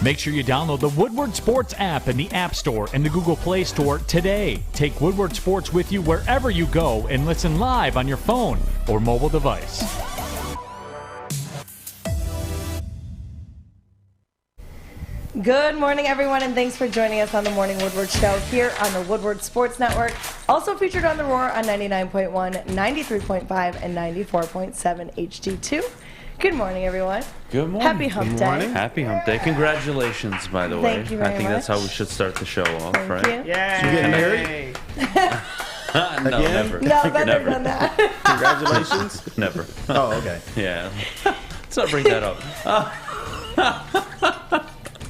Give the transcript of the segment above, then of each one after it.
Make sure you download the Woodward Sports app in the App Store and the Google Play Store today. Take Woodward Sports with you wherever you go and listen live on your phone or mobile device. Good morning, everyone, and thanks for joining us on the Morning Woodward Show here on the Woodward Sports Network. Also featured on The Roar on 99.1, 93.5, and 94.7 HD2. Good morning, everyone. Good morning. Happy Hump Day. Happy Hump Day. Congratulations, by the way. Thank you very I think much. that's how we should start the show off, Thank right? you. Yeah. You getting married? No, Again? never. No, better Never. than that. Congratulations. Never. Oh, okay. Yeah. Let's not bring that up.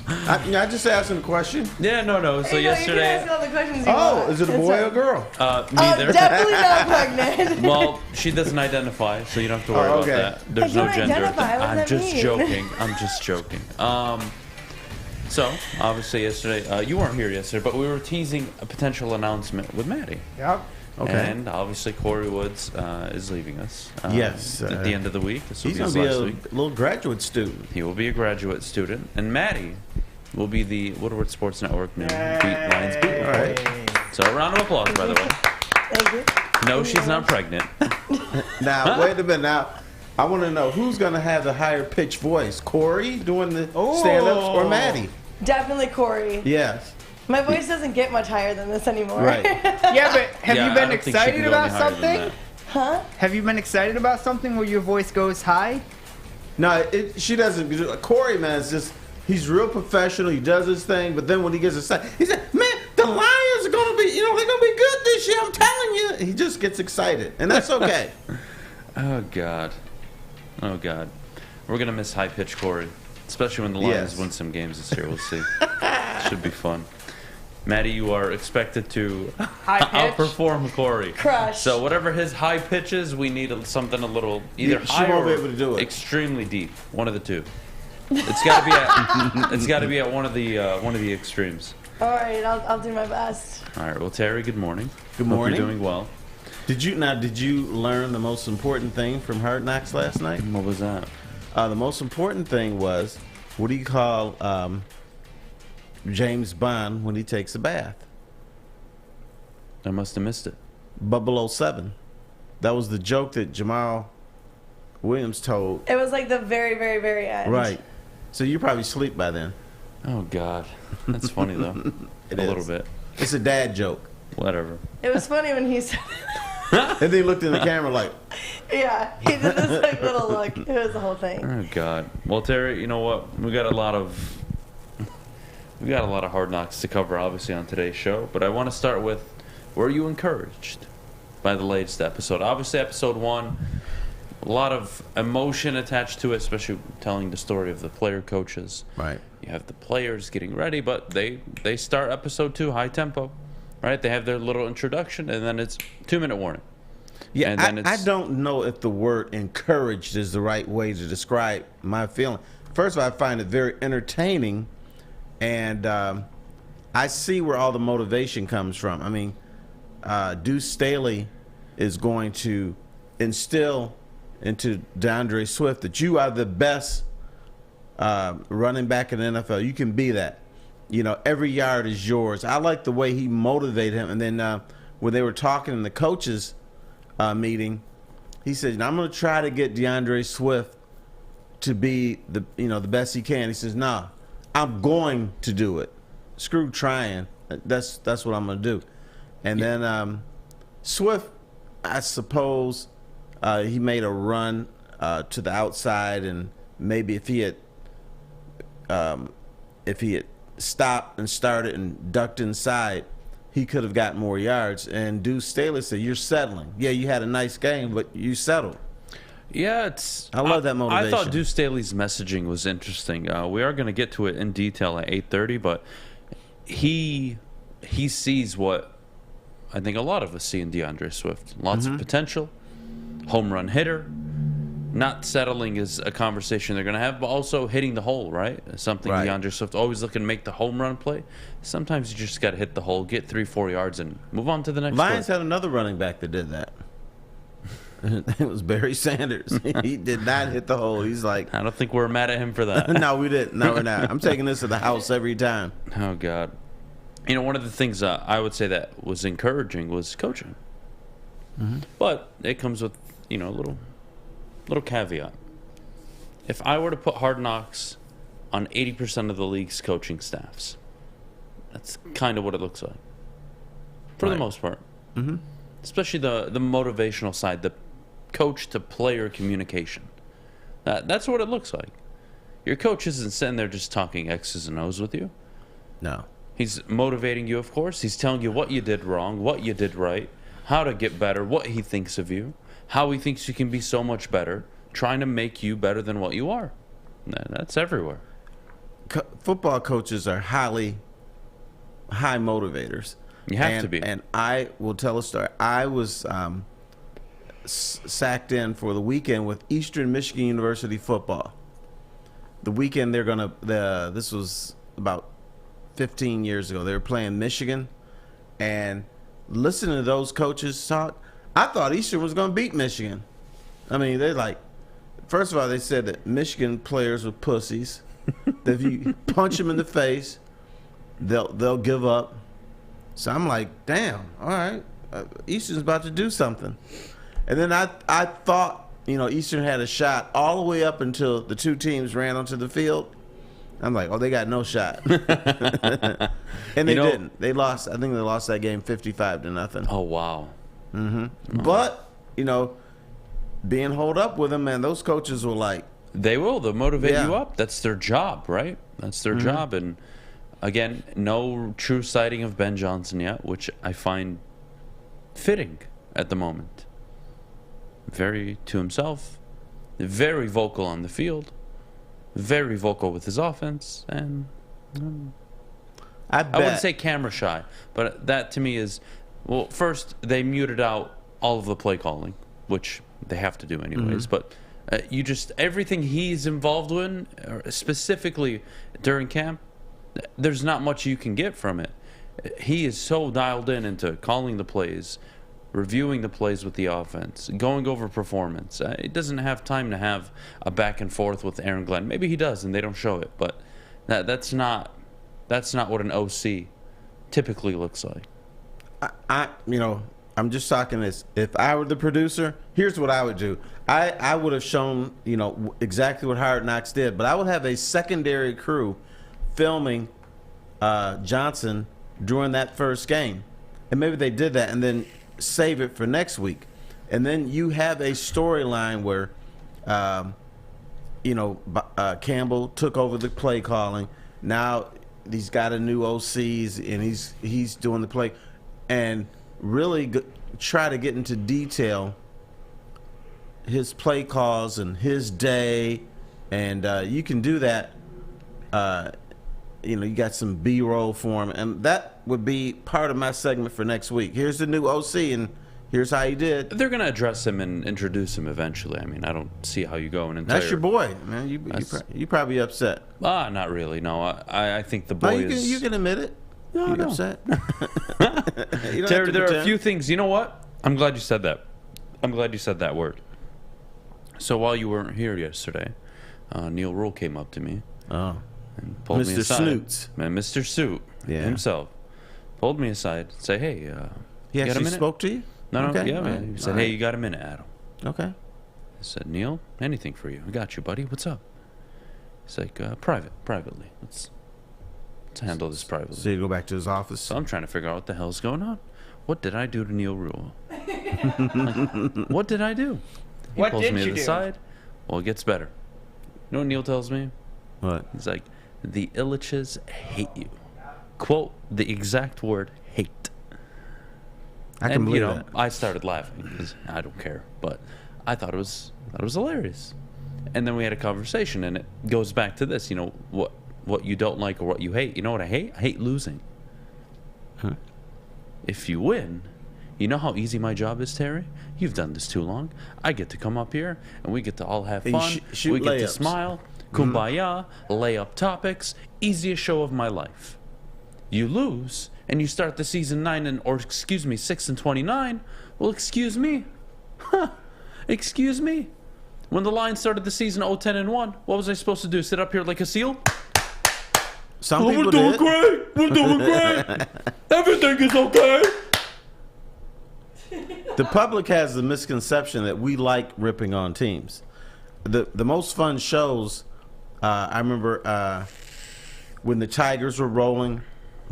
I just asking a question. Yeah, no. So You can ask yesterday, all the questions you Oh, want. is it a It's boy or fine. a girl? neither. Definitely not pregnant. Well, she doesn't identify, so you don't have to worry Oh, okay. about that. There's I no don't gender. identify. What does I'm that just mean? joking. I'm just joking. So obviously yesterday, you weren't here yesterday, but we were teasing a potential announcement with Maddie. Yep. Okay. And obviously Corey Woods is leaving us. Yes, At the end of the week. This will He's be going his to be last a week. little graduate student. He will be a graduate student. And Maddie will be the Woodward Sports Network new Lions beat All reporter. right. So a round of applause, by the way. Thank you. No, she's not pregnant. Now, wait a minute. Now, I want to know who's going to have the higher pitched voice, Corey doing the stand-ups or Maddie? Definitely Corey. Yes. My voice doesn't get much higher than this anymore. Right. Yeah, but have Yeah, you I been don't think she can excited go about any higher than something? that. Huh? Have you been excited about something where your voice goes high? No, she doesn't. Corey, man, is just, he's real professional. He does his thing, but then when he gets excited, he said, man, the Lions are going to be, they're going to be good this year. I'm telling you. He just gets excited, and that's okay. Oh, God. Oh, God. We're going to miss high-pitched Corey, especially when the Lions Yes. win some games this year. We'll see. Should be fun. Maddie, you are expected to High pitch? outperform Corey. Crush. So whatever his high pitch is, we need something a little either She high won't or be able to do it. extremely deep. One of the two. It's got to be at. It's got to be at one of the extremes. All right, I'll do my best. All right. Well, Terry, good morning. Good Hope morning. you're doing well. Did you learn the most important thing from Hard Knocks last night? What was that? The most important thing was, what do you call James Bond when he takes a bath? I must have missed it. 007. That was the joke that Jamal Williams told. It was like the very, very, very end. Right. So you probably sleep by then. Oh God, that's funny though. It a is. little bit. It's a dad joke. Whatever. It was funny when he said, And then he looked in the camera like, yeah, he did this like little look. It was the whole thing. Oh God. Well, Terry, you know what? We got a lot of Hard Knocks to cover, obviously, on today's show. But I want to start with, were you encouraged by the latest episode? Obviously, episode 1, a lot of emotion attached to it, especially telling the story of the player coaches. right. You have the players getting ready, but they start episode 2 high tempo, right? They have their little introduction, and then it's 2-minute warning. Yeah, And then I it's- don't know if the word encouraged is the right way to describe my feeling. First of all, I find it very entertaining, and I see where all the motivation comes from. I mean, Duce Staley is going to instill into DeAndre Swift that you are the best running back in the NFL. You can be that. You know, every yard is yours. I like the way he motivated him. And then when they were talking in the coaches meeting, he said, I'm going to try to get DeAndre Swift to be the best he can. He says, nah, I'm going to do it. Screw trying. That's what I'm going to do. And then Swift, I suppose he made a run to the outside, and maybe if he had stopped and started and ducked inside, he could have gotten more yards. And Duce Staley said, you're settling. Yeah, you had a nice game, but you settled. Yeah, I love that motivation. I thought Duce Staley's messaging was interesting. We are going to get to it in detail at 8:30, but he sees what I think a lot of us see in DeAndre Swift. Lots of potential, home run hitter. Not settling is a conversation they're going to have, but also hitting the hole, right? Something Right. DeAndre Swift always looking to make the home run play. Sometimes you just got to hit the hole, get 3-4 yards, and move on to the next Lions play. had another running back that did that. It was Barry Sanders. He did not hit the hole. He's like, I don't think we're mad at him for that. no, we didn't. No, we're not. I'm taking this to the house every time. Oh, God. One of the things I would say that was encouraging was coaching. But it comes with, a little caveat. If I were to put Hard Knocks on 80% of the league's coaching staffs, that's kind of what it looks like. For the most part. Especially the motivational side, the coach-to-player communication. That's what it looks like. Your coach isn't sitting there just talking X's and O's with you. No. He's motivating you, of course. He's telling you what you did wrong, what you did right, how to get better, what he thinks of you, how he thinks you can be so much better, trying to make you better than what you are. That's everywhere. Football coaches are high motivators. You have to be. And I will tell a story. I was sacked in for the weekend with Eastern Michigan University football. The weekend this was about 15 years ago. They were playing Michigan, and listening to those coaches talk, I thought Eastern was going to beat Michigan. I mean, they're like, first of all, they said that Michigan players were pussies. That if you punch them in the face, they'll give up. So I'm like, damn, all right, Eastern's about to do something. And then I thought, Eastern had a shot all the way up until the two teams ran onto the field. I'm like, oh, they got no shot. And they didn't. They lost. I think they lost that game 55-0. Oh, wow. But, being holed up with them, man, those coaches were like. They'll motivate you up. That's their job, right? That's their job. And again, no true sighting of Ben Johnson yet, which I find fitting at the moment. Very to himself, very vocal on the field, very vocal with his offense, and I wouldn't say camera shy, but that to me is, well, first they muted out all of the play calling, which they have to do anyways, but everything he's involved in, specifically during camp, there's not much you can get from it. He is so dialed into calling the plays, reviewing the plays with the offense, going over performance. He doesn't have time to have a back and forth with Aaron Glenn. Maybe he does, and they don't show it, but that's not what an OC typically looks like. I'm just talking this. If I were the producer, here's what I would do. I would have shown, exactly what Hard Knocks did, but I would have a secondary crew filming Johnson during that first game. And maybe they did that and then save it for next week. And then you have a storyline where, Campbell took over the play calling. Now he's got a new OCs and he's doing the play. And really try to get into detail his play calls and his day. And you can do that. You got some B-roll for him, and that would be part of my segment for next week. Here's the new OC, and here's how he did. They're going to address him and introduce him eventually. I mean, I don't see how you go an entire... That's your boy, man. You probably upset. Not really. No, I think the boy is... You can admit it. No, You're upset. Terry, there are a few things. You know what? I'm glad you said that. I'm glad you said that word. So while you weren't here yesterday, Neil Rule came up to me. Oh. And pulled me Mr. aside. Snoots. Man, Mr. Suit himself pulled me aside and said, hey, he you got a actually minute? spoke to you? No, Okay. yeah, man. He said, hey, you got a minute, Adam? Okay. I said, Neil, anything for you. I got you, buddy. What's up? He's like, privately. Let's handle this privately. So you go back to his office? So I'm trying to figure out what the hell's going on. What did I do to Neil Rule? What did I do? He What pulls did me you to the do? side. Well, it gets better. You know what Neil tells me? What? He's like, the Ilitchs hate you. Quote, the exact word, hate. I can believe that. I started laughing because I don't care, but I thought it was hilarious. And then we had a conversation, and it goes back to this, what you don't like or what you hate. You know what I hate? I hate losing. Huh? If you win, you know how easy my job is, Terry? You've done this too long. I get to come up here, and we get to all have And fun. shoot We get to layups. smile, kumbaya, lay up topics, easiest show of my life. You lose, and you start the season 6 and 29. Well, excuse me. Huh. Excuse me? When the Lions started the season 0-10-1, what was I supposed to do? Sit up here like a seal? Some people we're doing did. great. We're doing great. Everything is okay. The public has the misconception that we like ripping on teams. The most fun shows, I remember when the Tigers were rolling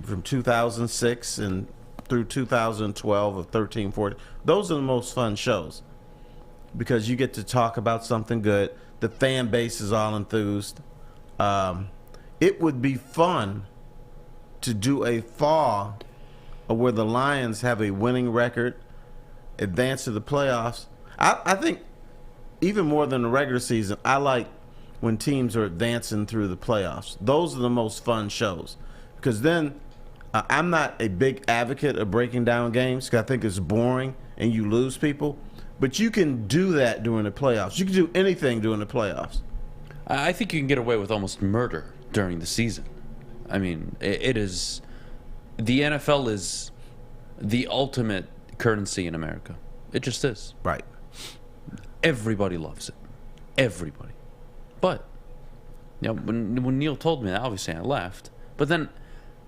from 2006 and through 2012 of 13, 14. Those are the most fun shows because you get to talk about something good. The fan base is all enthused. It would be fun to do a fall where the Lions have a winning record, advance to the playoffs. I think even more than the regular season, I like when teams are advancing through the playoffs. Those are the most fun shows because then I'm not a big advocate of breaking down games because I think it's boring and you lose people. But you can do that during the playoffs. You can do anything during the playoffs. I think you can get away with almost murder during the season. I mean, it is... The NFL is the ultimate currency in America. It just is. Right. Everybody loves it. Everybody. But, when Neil told me that, obviously I laughed. But then,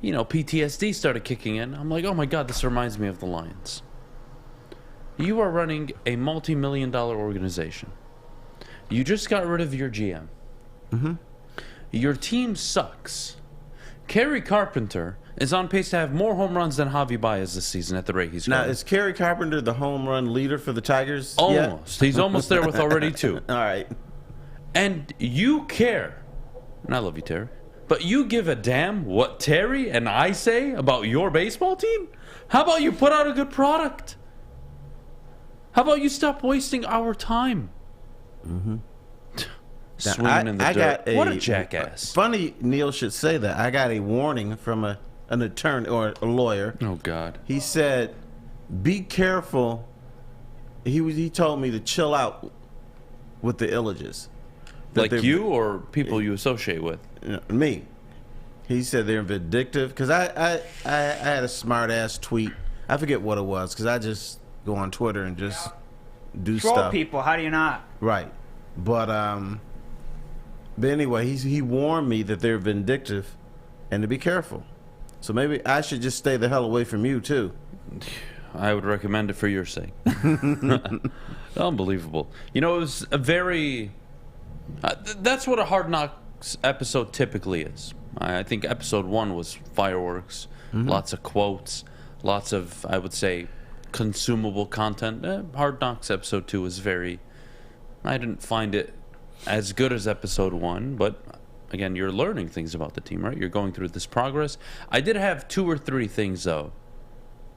PTSD started kicking in. I'm like, oh my God, this reminds me of the Lions. You are running a multi-million-dollar organization. You just got rid of your GM. Mm-hmm. Your team sucks. Kerry Carpenter is on pace to have more home runs than Javi Baez this season at the rate he's going. Now, is Kerry Carpenter the home run leader for the Tigers? Almost. He's almost there with already 2. All right. And you care. And I love you, Terry. But you give a damn what Terry and I say about your baseball team? How about you put out a good product? How about you stop wasting our time? Mm-hmm. Swimming in the dirt. What a jackass. Funny Neil should say that. I got a warning from an attorney or a lawyer. Oh, God. He said, be careful. He told me to chill out with the Ilitchs. Like you or people you associate with? Me. He said they're vindictive. Because I had a smart-ass tweet. I forget what it was because I just go on Twitter and just do Troll stuff. people, how do you not? Right. But anyway, he warned me that they're vindictive and to be careful. So maybe I should just stay the hell away from you, too. I would recommend it for your sake. Unbelievable. It was a very... that's what a Hard Knocks episode typically is. I think episode 1 was fireworks, lots of quotes, lots of, I would say, consumable content. Hard Knocks episode 2 was very... I didn't find it as good as episode 1, but again, you're learning things about the team, right? You're going through this progress. I did have 2 or 3 things, though,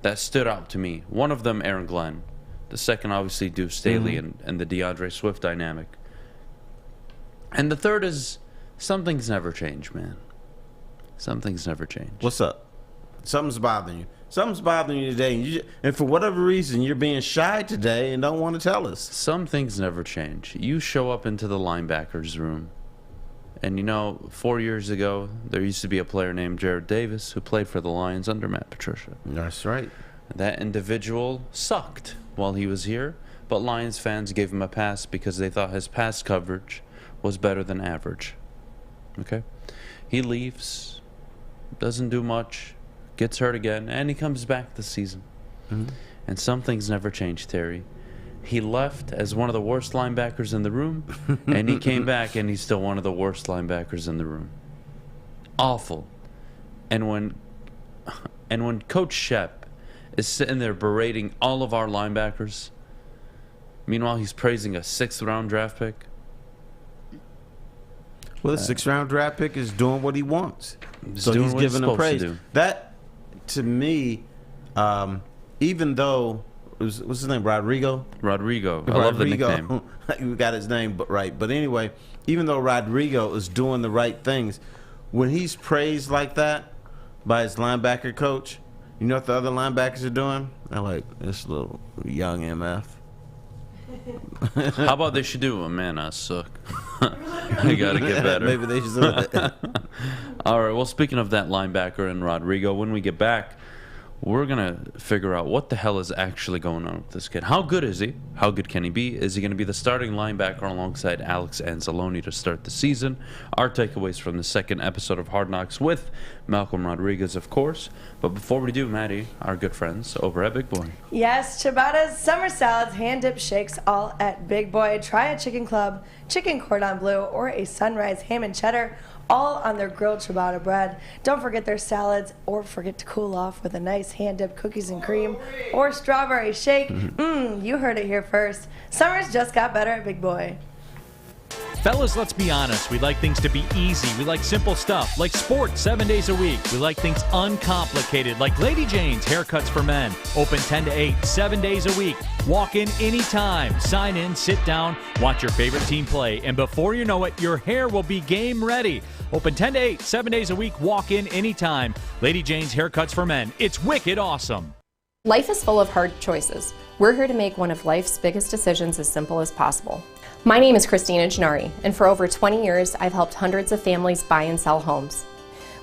that stood out to me. One of them, Aaron Glenn. The second, obviously, Duce, Staley and the DeAndre Swift dynamic. And the third is, some things never change, man. Some things never change. What's up? Something's bothering you. Something's bothering you today. And for whatever reason, you're being shy today and don't want to tell us. Some things never change. You show up into the linebackers room. And 4 years ago, there used to be a player named Jared Davis who played for the Lions under Matt Patricia. That's right. That individual sucked while he was here, but Lions fans gave him a pass because they thought his pass coverage was better than average. Okay? He leaves, doesn't do much, gets hurt again, and he comes back this season. And some things never change, Terry. He left as one of the worst linebackers in the room, and he came back, and he's still one of the worst linebackers in the room. Awful. And when Coach Shep is sitting there berating all of our linebackers, meanwhile he's praising a 6th-round draft pick. Well, the 6th-round draft pick is doing what he wants. So he's giving him praise. To do. That, to me, even though... What's his name? Rodrigo? Rodrigo. I love the nickname. You got his name right. But anyway, even though Rodrigo is doing the right things, when he's praised like that by his linebacker coach, you know what the other linebackers are doing? They're like, this little young MF. How about they should do a man, I suck. They got to get better. Maybe they should do it. All right, well, speaking of that linebacker and Rodrigo, when we get back, we're going to figure out what the hell is actually going on with this kid. How good is he? How good can he be? Is he going to be the starting linebacker alongside Alex Anzalone to start the season? Our takeaways from the second episode of Hard Knocks with Malcolm Rodriguez, of course. But before we do, Maddie, our good friends over at Big Boy. Yes, ciabattas, summer salads, hand-dipped shakes, all at Big Boy. Try a chicken club, chicken cordon bleu, or a sunrise ham and cheddar, all on their grilled ciabatta bread. Don't forget their salads, or forget to cool off with a nice hand-dipped cookies and cream or strawberry shake. You heard it here first. Summer's just got better at Big Boy. Fellas, let's be honest. We like things to be easy. We like simple stuff, like sports 7 days a week. We like things uncomplicated, like Lady Jane's Haircuts for Men. Open 10 to 8, 7 days a week. Walk in anytime. Sign in, sit down, watch your favorite team play, and before you know it, your hair will be game ready. Open 10 to 8, 7 days a week. Walk in anytime. Lady Jane's Haircuts for Men. It's wicked awesome. Life is full of hard choices. We're here to make one of life's biggest decisions as simple as possible. My name is Christina Gennari, and for over 20 years, I've helped hundreds of families buy and sell homes.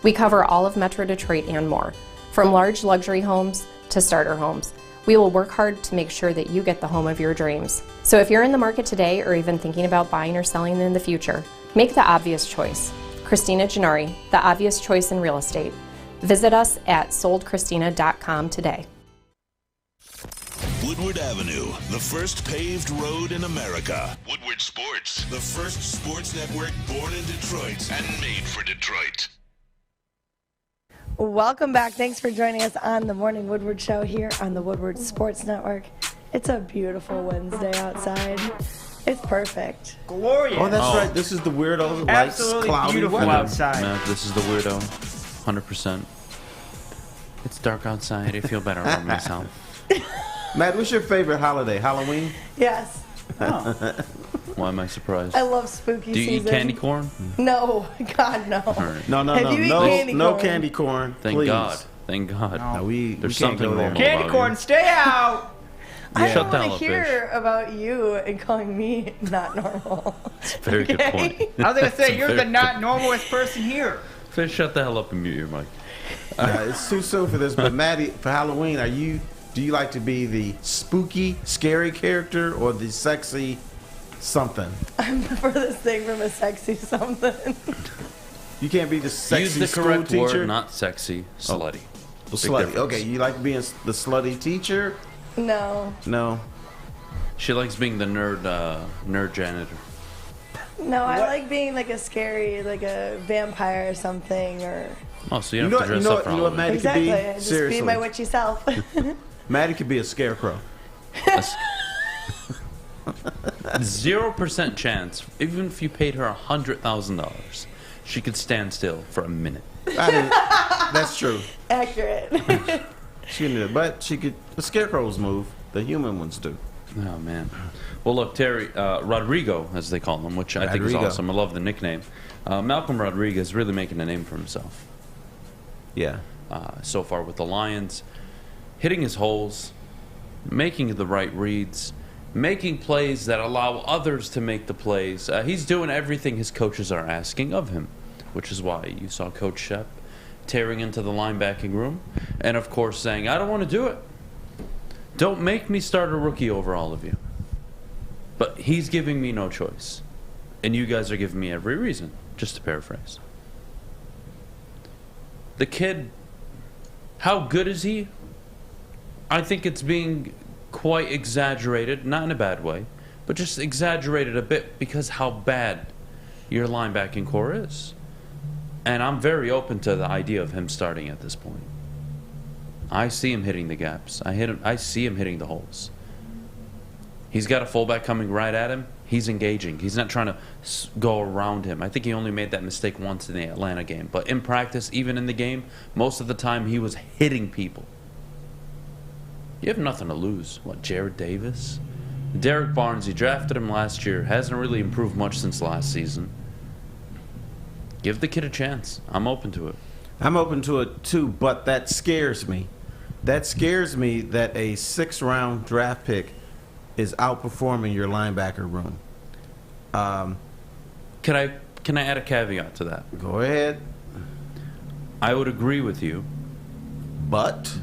We cover all of Metro Detroit and more, from large luxury homes to starter homes. We will work hard to make sure that you get the home of your dreams. So if you're in the market today or even thinking about buying or selling in the future, make the obvious choice. Christina Gennari, the obvious choice in real estate. Visit us at soldchristina.com today. Woodward Avenue, the first paved road in America. Woodward Sports, the first sports network born in Detroit and made for Detroit. Welcome back. Thanks for joining us on the Morning Woodward Show here on the Woodward Sports Network. It's a beautiful Wednesday outside. It's perfect. Glorious. Oh, that's right. This is the weirdo. Lights, Absolutely cloudy beautiful weather. outside. No, this is the weirdo. 100%. It's dark outside. I feel better about myself. Matt, what's your favorite holiday? Halloween? Yes. Why am I surprised? I love spooky Do you season. eat candy corn? No. God, no. right. No, Have you eaten candy no corn? candy corn. Thank please. God. Thank God. No, we There's can't something go there. normal Candy about corn, you. stay out. I Shut don't the want hell to up, hear about you and calling me not normal. Very good point. I was going to say, It's you're very the not normalest person here. Fish, shut the hell up and mute your mic. It's too soon for this, but Maddie, for Halloween, do you like to be the spooky, scary character or the sexy something? I'm the furthest thing from a sexy something. You can't be the sexy Use the school correct teacher. word, not sexy. Slutty. Big Slutty. difference. Okay, you like being the slutty teacher? No. No. She likes being the nerd janitor. No, I like being like a scary, like a vampire or something, or... Oh, so you don't have to dress up for you know what Halloween. Maddie Exactly. could I be? just Seriously. be my witchy self. Maddie could be a scarecrow. 0% chance, even if you paid her $100,000, she could stand still for a minute. That's true. Accurate. She can do it, but the scarecrows move. The human ones do. Oh, man. Well, look, Terry, Rodrigo, as they call him, which I think is Rodrigo. awesome. I love the nickname. Malcolm Rodriguez really making a name for himself Yeah. so far with the Lions. Hitting his holes, making the right reads, making plays that allow others to make the plays. He's doing everything his coaches are asking of him, which is why you saw Coach Shep tearing into the linebacking room and, of course, saying, I don't want to do it. Don't make me start a rookie over all of you. But he's giving me no choice. And you guys are giving me every reason, just to paraphrase. The kid, how good is he? I think it's being quite exaggerated, not in a bad way, but just exaggerated a bit because how bad your linebacking core is. And I'm very open to the idea of him starting at this point. I see him hitting the gaps. I see him hitting the holes. He's got a fullback coming right at him. He's engaging. He's not trying to go around him. I think he only made that mistake once in the Atlanta game. But in practice, even in the game, most of the time he was hitting people. You have nothing to lose. What, Jared Davis? Derek Barnes, he drafted him last year. Hasn't really improved much since last season. Give the kid a chance. I'm open to it. I'm open to it too, but that scares me. That scares me that a 6th-round draft pick is outperforming your linebacker room. Can I add a caveat to that? Go ahead. I would agree with you But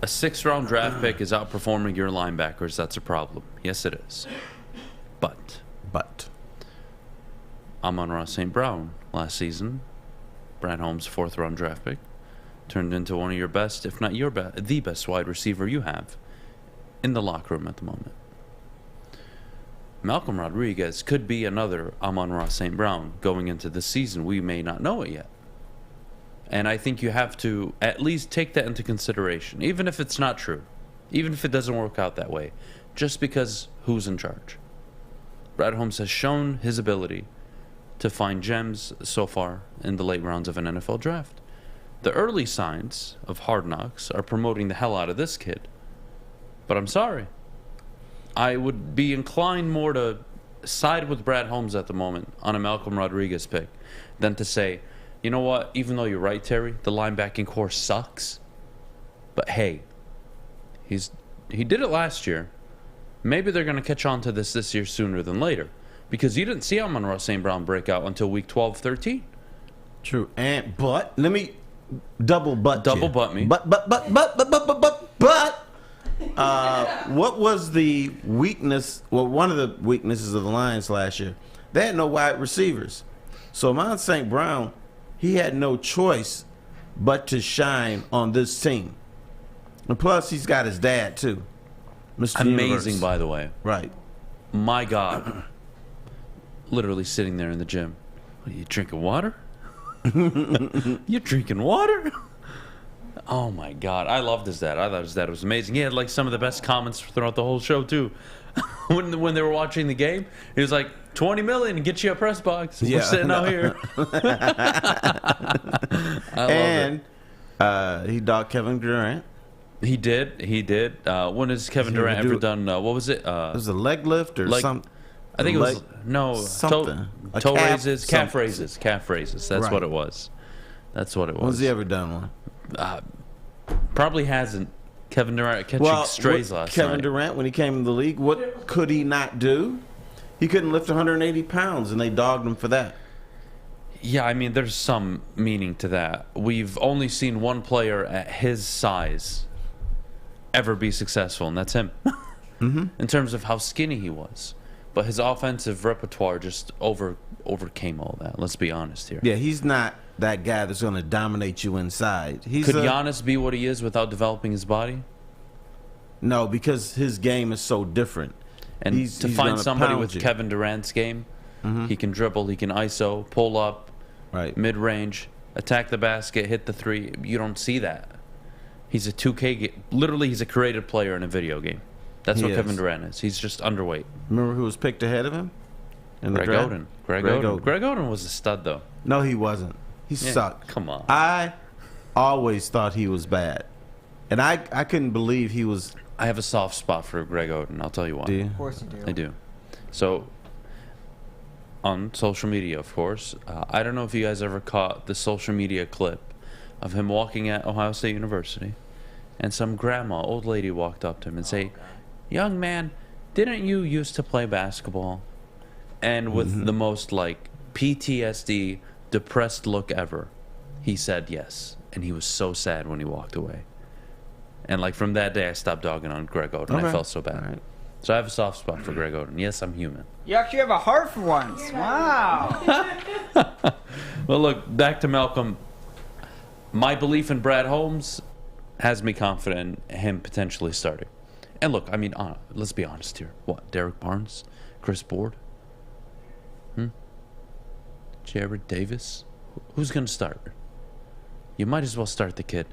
a 6th-round draft pick is outperforming your linebackers. That's a problem. Yes, it is. But Amon-Ra St. Brown last season, Brad Holmes' 4th-round draft pick, turned into one of your best, if not the best wide receiver you have in the locker room at the moment. Malcolm Rodriguez could be another Amon-Ra St. Brown going into the season. We may not know it yet. And I think you have to at least take that into consideration, even if it's not true, even if it doesn't work out that way, just because who's in charge. Brad Holmes has shown his ability to find gems so far in the late rounds of an NFL draft. The early signs of Hard Knocks are promoting the hell out of this kid. But I'm sorry. I would be inclined more to side with Brad Holmes at the moment on a Malcolm Rodriguez pick than to say, you know what, even though you're right, Terry, the linebacking core sucks. But hey, he did it last year. Maybe they're going to catch on to this year sooner than later. Because you didn't see Amon-Ra St. Brown break out until week 12, 13. True. But let me double butt me. But what was the weakness? Well, one of the weaknesses of the Lions last year, they had no wide receivers. So Amon St. Brown, he had no choice but to shine on this team. And plus, he's got his dad too, Mr. Amazing, Universe. by the way. Right. My God. Literally sitting there in the gym. Are you drinking water? You drinking water? Oh my God. I loved his dad. I thought his dad was amazing. He had like some of the best comments throughout the whole show too. when they were watching the game, he was like, 20 million and get you a press box. Yeah, we're sitting out here. I love it. He dogged Kevin Durant. He did. When has Kevin Durant ever done, what was it? It was a leg lift or something. I think it was, something. Toe raises, calf raises. That's Right. what it was. That's what it was. When's he ever done one? Probably hasn't. Kevin Durant catching strays last Kevin night. Durant, when he came in the league, what could he not do? He couldn't lift 180 pounds, and they dogged him for that. Yeah, I mean, there's some meaning to that. We've only seen one player at his size ever be successful, and that's him. In terms of how skinny he was. But his offensive repertoire just overcame all that. Let's be honest here. Yeah, he's not that guy that's going to dominate you inside. Could Giannis be what he is without developing his body? No, because his game is so different. And he's find gonna somebody pound with you. Kevin Durant's game, he can dribble, he can ISO, pull up, Right. mid-range, attack the basket, hit the three. You don't see that. He's a 2K game. Literally, he's a creative player in a video game. That's He what is. Kevin Durant is. He's just underweight. Remember who was picked ahead of him? In the Greg draft? Oden. Greg Oden. Greg Oden was a stud, though. No, he wasn't. He Yeah, sucked. come on. I always thought he was bad. And I couldn't believe he was. I have a soft spot for Greg Oden. I'll tell you why. Do you? Of course you do. I do. So, on social media, of course, I don't know if you guys ever caught the social media clip of him walking at Ohio State University, and some grandma, old lady, walked up to him and say, "Young man, didn't you used to play basketball?" And with the most like PTSD, depressed look ever, he said yes, and he was so sad when he walked away. And like from that day, I stopped dogging on Greg Oden. Okay. I felt so bad. All right. So I have a soft spot for Greg Oden. Yes, I'm human. You actually have a heart for once. Wow. Well, look, back to Malcolm. My belief in Brad Holmes has me confident in him potentially starting. And look, I mean, let's be honest here. What, Derek Barnes? Chris Board? Jared Davis? Who's going to start? You might as well start the kid.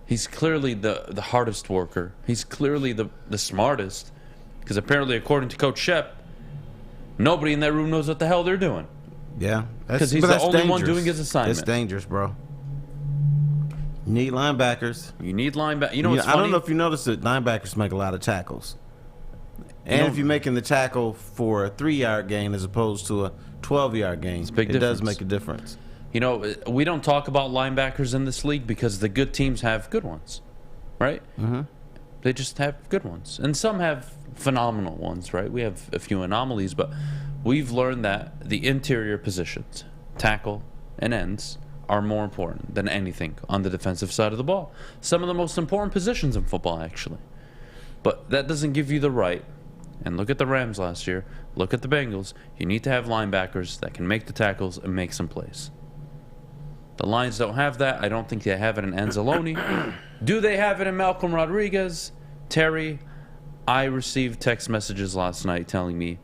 He's clearly the hardest worker. He's clearly the smartest. Because apparently, according to Coach Shep, nobody in that room knows what the hell they're doing. Yeah. 'Cause he's but the that's only one dangerous. doing his assignment. It's dangerous, bro. You need linebackers. You need linebacker. You know what's I funny? don't know if you noticed that linebackers make a lot of tackles. And know- if you're making the tackle for a 3-yard gain as opposed to a 12-yard gain, a big it does difference. make a difference. You know, we don't talk about linebackers in this league because the good teams have good ones, right? Mm-hmm. They just have good ones. And some have phenomenal ones, right? We have a few anomalies, but we've learned that the interior positions, tackle and ends, are more important than anything on the defensive side of the ball. Some of the most important positions in football, actually. But that doesn't give you the right. And look at the Rams last year. Look at the Bengals. You need to have linebackers that can make the tackles and make some plays. The Lions don't have that. I don't think they have it in Anzalone. Do they have it in Malcolm Rodriguez? Terry, I received text messages last night telling me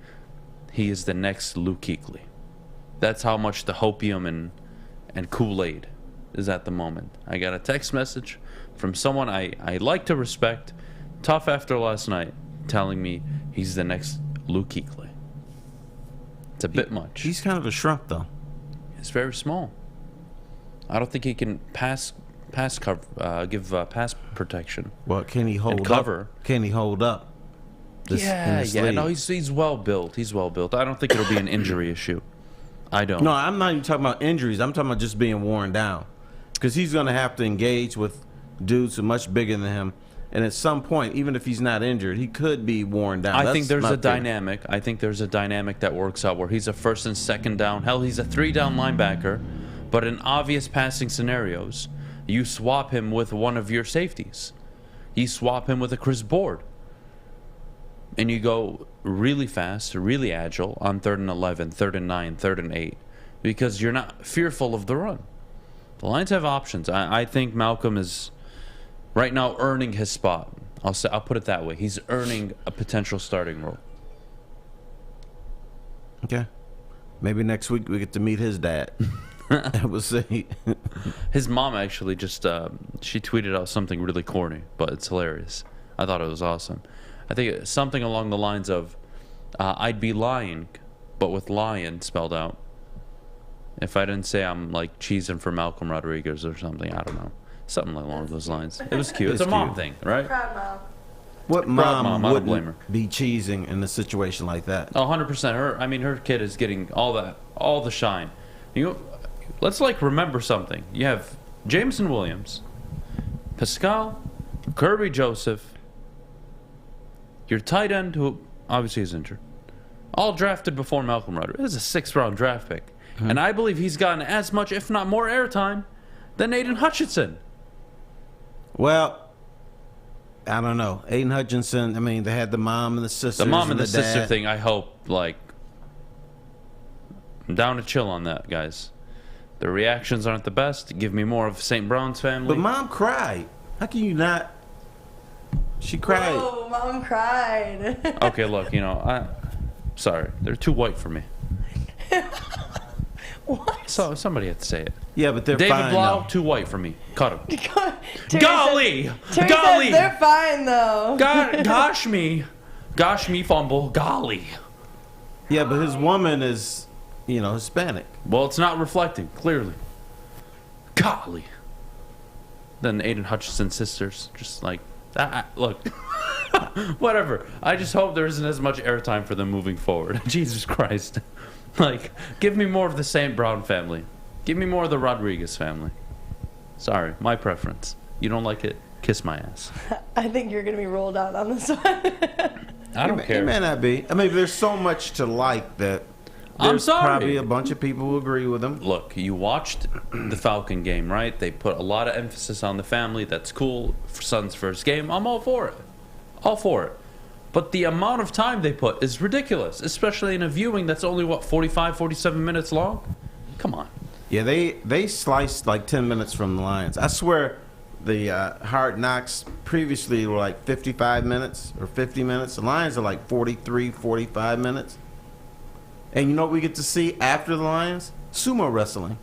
he is the next Luke Kuechly. That's how much the hopium and Kool-Aid is at the moment. I got a text message from someone I like to respect, tough after last night, telling me he's the next Luke Kuechly. It's a bit much. He's kind of a shrunk, though. He's very small. I don't think he can give pass protection. Well, can he hold cover? Up? Can he hold up? Yeah. No, he's well built. He's well built. I don't think it'll be an injury issue. I don't. No, I'm not even talking about injuries. I'm talking about just being worn down, because he's going to have to engage with dudes who are much bigger than him. And at some point, even if he's not injured, he could be worn down. I think there's a dynamic. I think there's a dynamic that works out where he's a first and second down. Hell, he's a 3-down linebacker. But in obvious passing scenarios, you swap him with one of your safeties. You swap him with a Chris Board. And you go really fast, really agile on 3rd and 11, 3rd and 9, 3rd and 8. Because you're not fearful of the run. The Lions have options. I think Malcolm is right now earning his spot. I'll put it that way. He's earning a potential starting role. Okay. Maybe next week we get to meet his dad. We'll see. His mom actually just she tweeted out something really corny, but it's hilarious. I thought it was awesome. I think it's something along the lines of I'd be lying, but with lion spelled out, if I didn't say I'm like cheesing for Malcolm Rodriguez or something. I don't know, something along those lines. It was cute. It's a mom thing, right? Proud mom. What mom I don't blame her. wouldn't be cheesing in a situation like that? 100%. Her kid is getting all the shine. Let's remember something. You have Jameson Williams, Pascal, Kirby Joseph, your tight end, who obviously is injured, all drafted before Malcolm Rodriguez. This is a 6th-round draft pick. Mm-hmm. And I believe he's gotten as much, if not more, airtime than Aidan Hutchinson. Well, I don't know. Aidan Hutchinson, I mean, they had the mom and the sister. The mom and the sister dad. thing, I hope, I'm down to chill on that, guys. The reactions aren't the best. Give me more of St. Brown's family. But mom cried. How can you not? She cried. Oh, mom cried. Okay, look, sorry. They're too white for me. What? So somebody had to say it. Yeah, but they're David fine. Blau, Though. too white for me. Cut him. Terry Golly! Terry Golly! says they're fine, though. Gosh me fumble. Golly. Yeah, but his woman is, Hispanic. Well, it's not reflecting, clearly. Golly. Then Aidan Hutchinson's sisters, just like, look, whatever. I just hope there isn't as much airtime for them moving forward. Jesus Christ. Give me more of the St. Brown family. Give me more of the Rodriguez family. Sorry, my preference. You don't like it? Kiss my ass. I think you're going to be rolled out on this one. I don't care. It may not be. I mean, there's so much to like that. I'm There's sorry. probably a bunch of people who agree with him. Look, you watched the Falcon game, right? They put a lot of emphasis on the family. That's cool. For son's first game, I'm all for it. All for it. But the amount of time they put is ridiculous, especially in a viewing that's only, 45, 47 minutes long? Come on. Yeah, they sliced 10 minutes from the Lions. I swear the Hard Knocks previously were 55 minutes or 50 minutes. The Lions are 43, 45 minutes. And you know what we get to see after the Lions? Sumo wrestling.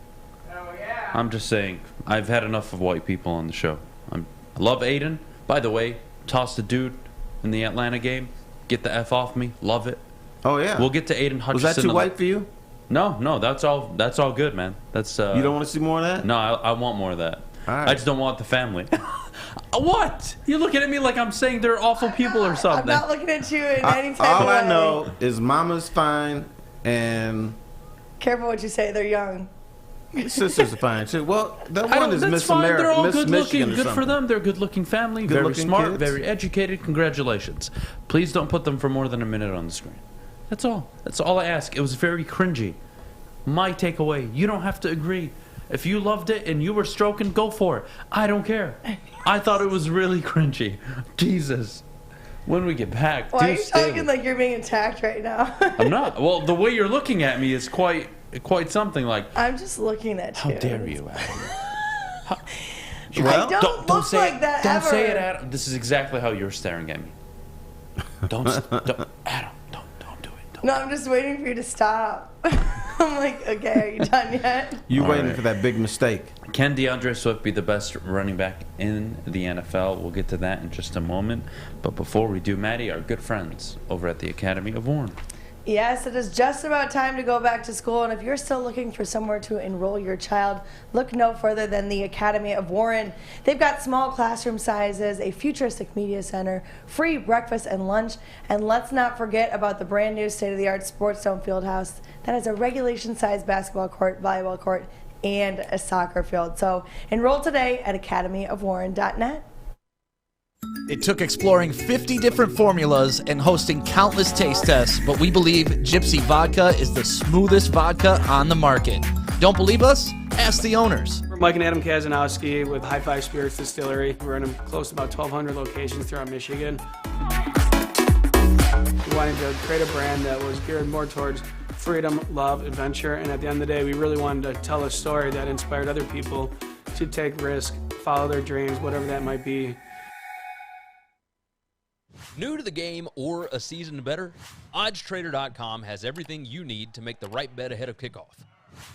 Oh, yeah. I'm just saying, I've had enough of white people on the show. I love Aidan. By the way, tossed a dude in the Atlanta game. Get the F off me. Love it. Oh, yeah. We'll get to Aidan Hutchinson. Was that too white for you? No, that's all good, man. That's you don't want to see more of that? No, I want more of that. All right. I just don't want the family. What? You're looking at me like I'm saying they're awful people or something. I'm not looking at you in any type All of way. I know is Mama's fine and Careful what you say. They're young. sisters are fine too. Well, that I one don't- is that's Miss fine. America, They're all Miss good Michigan looking. or Good for something. them. They're good looking family. Very Good-looking smart. kids. Very educated. Congratulations. Please don't put them for more than a minute on the screen. That's all. That's all I ask. It was very cringy. My takeaway. You don't have to agree. If you loved it and you were stroking, go for it. I don't care. I thought it was really cringy. Jesus. When we get back, Why are you Duce talking Staley. like you're being attacked right now? I'm not. Well, the way you're looking at me is quite something. Like, I'm just looking at you. how dare you, Adam? I don't look say like it. that Don't ever. say it, Adam. This is exactly how you're staring at me. Don't Adam. Don't do it. No, I'm just waiting for you to stop. I'm like, okay, are you done yet? You All waiting right. for that big mistake. Can DeAndre Swift be the best running back in the NFL? We'll get to that in just a moment. But before we do, Maddie, our good friends over at the Academy of Warren. Yes, it is just about time to go back to school, and if you're still looking for somewhere to enroll your child, look no further than the Academy of Warren. They've got small classroom sizes, a futuristic media center, free breakfast and lunch, and let's not forget about the brand new state-of-the-art Sports Zone Fieldhouse that has a regulation-sized basketball court, volleyball court, and a soccer field. So enroll today at academyofwarren.net. It took exploring 50 different formulas and hosting countless taste tests, but we believe Gypsy Vodka is the smoothest vodka on the market. Don't believe us? Ask the owners. We're Mike and Adam Kazanowski with High Five Spirits Distillery. We're in close to about 1,200 locations throughout Michigan. We wanted to create a brand that was geared more towards freedom, love, adventure, and at the end of the day, we really wanted to tell a story that inspired other people to take risks, follow their dreams, whatever that might be. New to the game or a season better? OddsTrader.com has everything you need to make the right bet ahead of kickoff.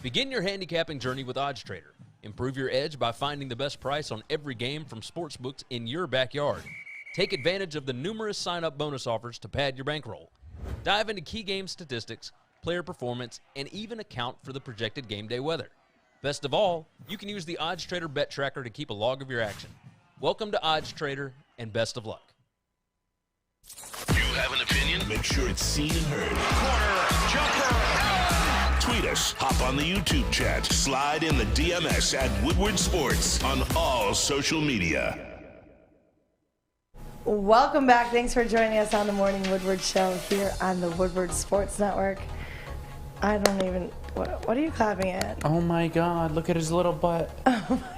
Begin your handicapping journey with OddsTrader. Improve your edge by finding the best price on every game from sportsbooks in your backyard. Take advantage of the numerous sign-up bonus offers to pad your bankroll. Dive into key game statistics, player performance, and even account for the projected game day weather. Best of all, you can use the OddsTrader bet tracker to keep a log of your action. Welcome to OddsTrader, and best of luck. You have an opinion? Make sure it's seen and heard. Corner, jumper. Tweet us, hop on the YouTube chat, slide in the DMS at Woodward Sports on all social media. Welcome back. Thanks for joining us on the Morning Woodward Show here on the Woodward Sports Network. I don't even... What are you clapping at? Oh my God! Look at his little butt.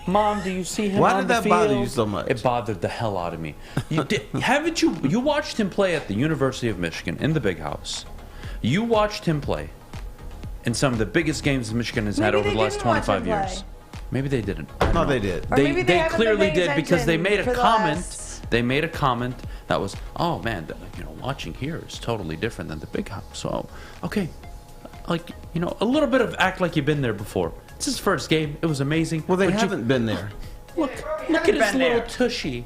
Mom, do you see him? Why on did the that bother field? you so much? It bothered the hell out of me. Haven't you? You watched him play at the University of Michigan in the Big House. You watched him play in some of the biggest games Michigan has had Maybe over the they last didn't watch 25 him years. play. Maybe they didn't. No, they did. Or maybe they haven't been clearly paying did because they made a attention for the comment. last- They made a comment that was, "Oh man, watching here is totally different than the Big House." So, okay. Like, a little bit of act like you've been there before. It's his first game. It was amazing. Well, they But haven't been there. Look at his little tushy.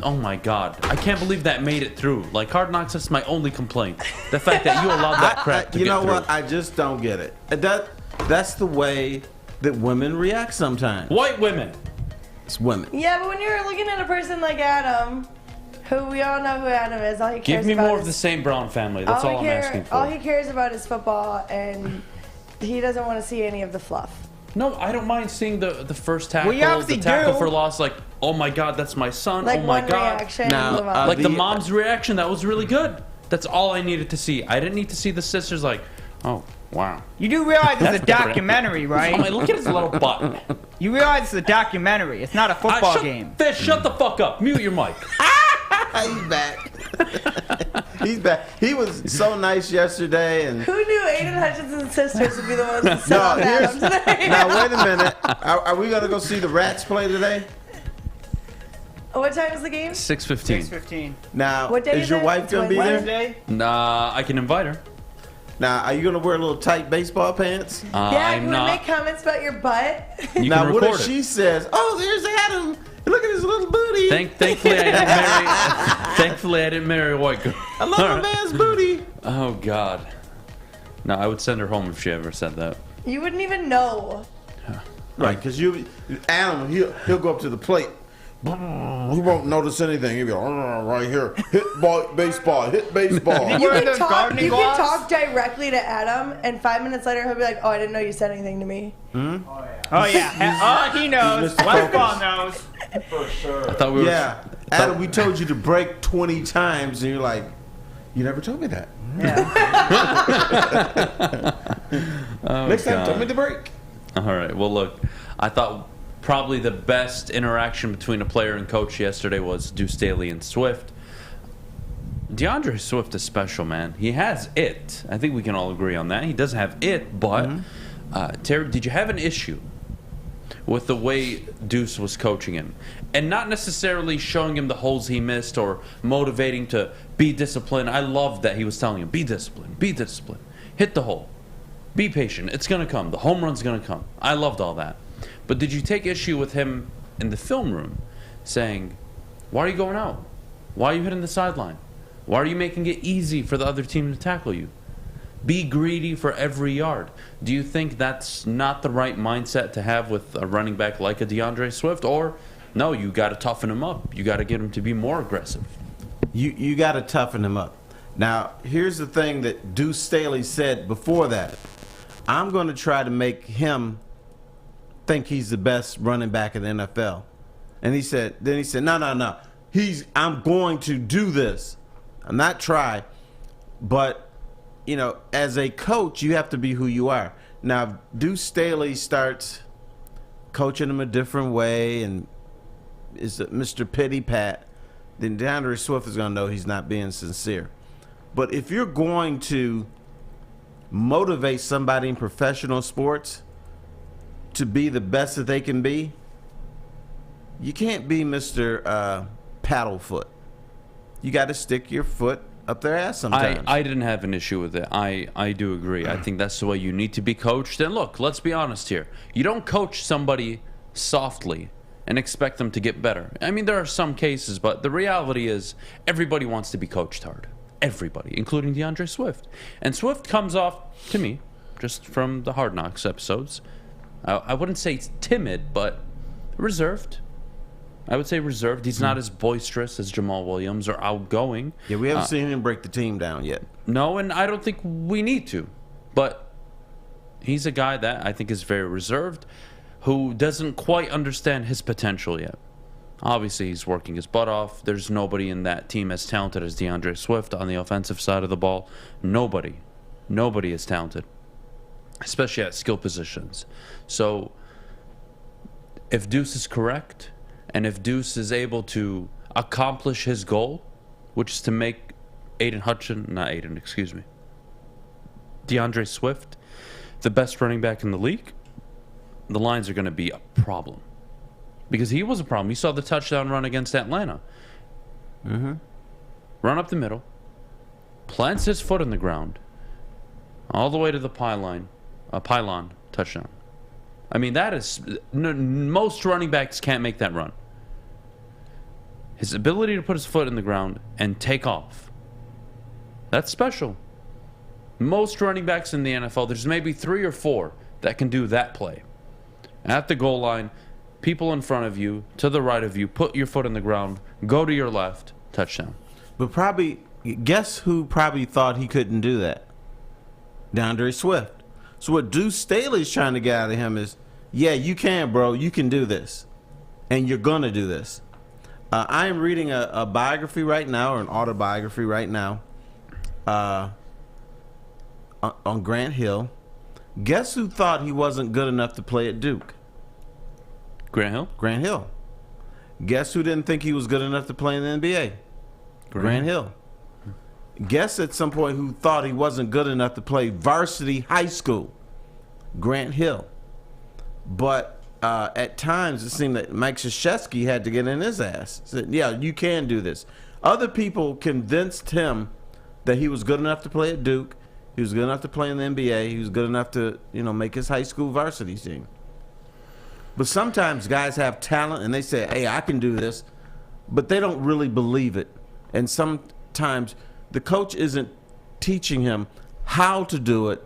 Oh my God. I can't believe that made it through. Like, Hard Knocks, that's my only complaint. The fact that you allowed that crap to You get know through. what? I just don't get it. That's the way that women react sometimes. White women. It's women. Yeah, but when you're looking at a person like Adam, who we all know who Adam is, all he cares Give me about more is, of the same Brown family. That's all I'm asking for. All he cares about is football, and he doesn't want to see any of the fluff. No, I don't mind seeing the first tackle, Well, you obviously the tackle do. for loss. Like, oh my God, that's my son. Like oh my one God. reaction. Now, move on. Like the mom's reaction, that was really good. That's all I needed to see. I didn't need to see the sisters like, oh, wow. You do realize it's a That's different. documentary, Oh my, right? look at his little butt. You realize it's a documentary. It's not a football game. Fish, shut the fuck up. Mute your mic. He's back. He's back. He was so nice yesterday, and Who knew Aidan Hutchinson's sisters would be the ones to sit no, on Adam today? now wait a minute. Are we gonna go see the Rats play today? What time is the game? 6:15. 6:15. Now, What day is is your it? wife gonna be there? Wednesday? Nah, I can invite her. Now, are you gonna wear little tight baseball pants? Yeah, I'm you would not. make comments about your butt. You Now, can what record if it. she says, "Oh, there's Adam. Look at his little booty. Thankfully, I didn't marry. Thankfully, I didn't marry a white girl. I love a man's booty." Oh God. No, I would send her home if she ever said that. You wouldn't even know. Right, because Adam, he'll go up to the plate. He won't notice anything. He'll be like, right here, hit baseball, hit baseball. You wear those gardening You can gloves? talk directly to Adam, and 5 minutes later he'll be like, "Oh, I didn't know you said anything to me." Oh, yeah. Oh, he knows. Mr. Westball knows. I thought we were. Yeah, Adam, we told you to break 20 times, and you're like, "You never told me that." Oh, Next time, God. tell me to break. All right. Well, look, I thought probably the best interaction between a player and coach yesterday was Duce, Staley, and Swift. DeAndre Swift is special, man. He has it. I think we can all agree on that. He does have it, but Terry, did you have an issue with the way Duce was coaching him? And not necessarily showing him the holes he missed or motivating to be disciplined. I loved that he was telling him, be disciplined, hit the hole, be patient, it's going to come, the home run's going to come. I loved all that. But did you take issue with him in the film room saying, why are you going out? Why are you hitting the sideline? Why are you making it easy for the other team to tackle you? Be greedy for every yard. Do you think that's not the right mindset to have with a running back like a DeAndre Swift? Or, no, you got to toughen him up. You got to get him to be more aggressive. You got to toughen him up. Now, here's the thing that Duce Staley said before that. I'm going to try to make him think he's the best running back in the NFL. And he said, no. I'm going to do this. I'm not try, but, you know, as a coach, you have to be who you are. Now, Duce Staley starts coaching him a different way and is Mr. Pity Pat, then DeAndre Swift is going to know he's not being sincere. But if you're going to motivate somebody in professional sports to be the best that they can be, you can't be Mr. Paddlefoot. You got to stick your foot up their ass sometimes. I didn't have an issue with it. I do agree. I think that's the way you need to be coached. And look, let's be honest here. You don't coach somebody softly and expect them to get better. I mean, there are some cases, but the reality is everybody wants to be coached hard. Everybody, including DeAndre Swift. And Swift comes off, to me, just from the Hard Knocks episodes, I wouldn't say timid, but reserved. I would say reserved. He's not as boisterous as Jamal Williams or outgoing. Yeah, we haven't seen him break the team down yet. No, and I don't think we need to. But he's a guy that I think is very reserved, who doesn't quite understand his potential yet. Obviously, he's working his butt off. There's nobody in that team as talented as DeAndre Swift on the offensive side of the ball. Nobody is talented, especially at skill positions. So if Duce is correct, and if Duce is able to accomplish his goal, which is to make DeAndre Swift the best running back in the league, the Lions are going to be a problem. Because he was a problem. You saw the touchdown run against Atlanta. Run up the middle, plants his foot in the ground, all the way to the pylon, touchdown. I mean, that is... most running backs can't make that run. His ability to put his foot in the ground and take off, that's special. Most running backs in the NFL, there's maybe 3 or 4 that can do that play. At the goal line, people in front of you, to the right of you, put your foot in the ground, go to your left, touchdown. But probably, guess who probably thought he couldn't do that? DeAndre Swift. So what Duce Staley's trying to get out of him is, yeah, you can, bro. You can do this. And you're going to do this. I am reading a biography right now, or an autobiography right now, on Grant Hill. Guess who thought he wasn't good enough to play at Duke? Grant Hill? Grant Hill. Guess who didn't think he was good enough to play in the NBA? Grant Hill. Guess at some point who thought he wasn't good enough to play varsity high school? Grant Hill. But at times it seemed that Mike Krzyzewski had to get in his ass. Said, yeah, you can do this. Other people convinced him that he was good enough to play at Duke. He was good enough to play in the NBA. He was good enough to, make his high school varsity team. But sometimes guys have talent and they say, hey, I can do this, but they don't really believe it. And sometimes the coach isn't teaching him how to do it.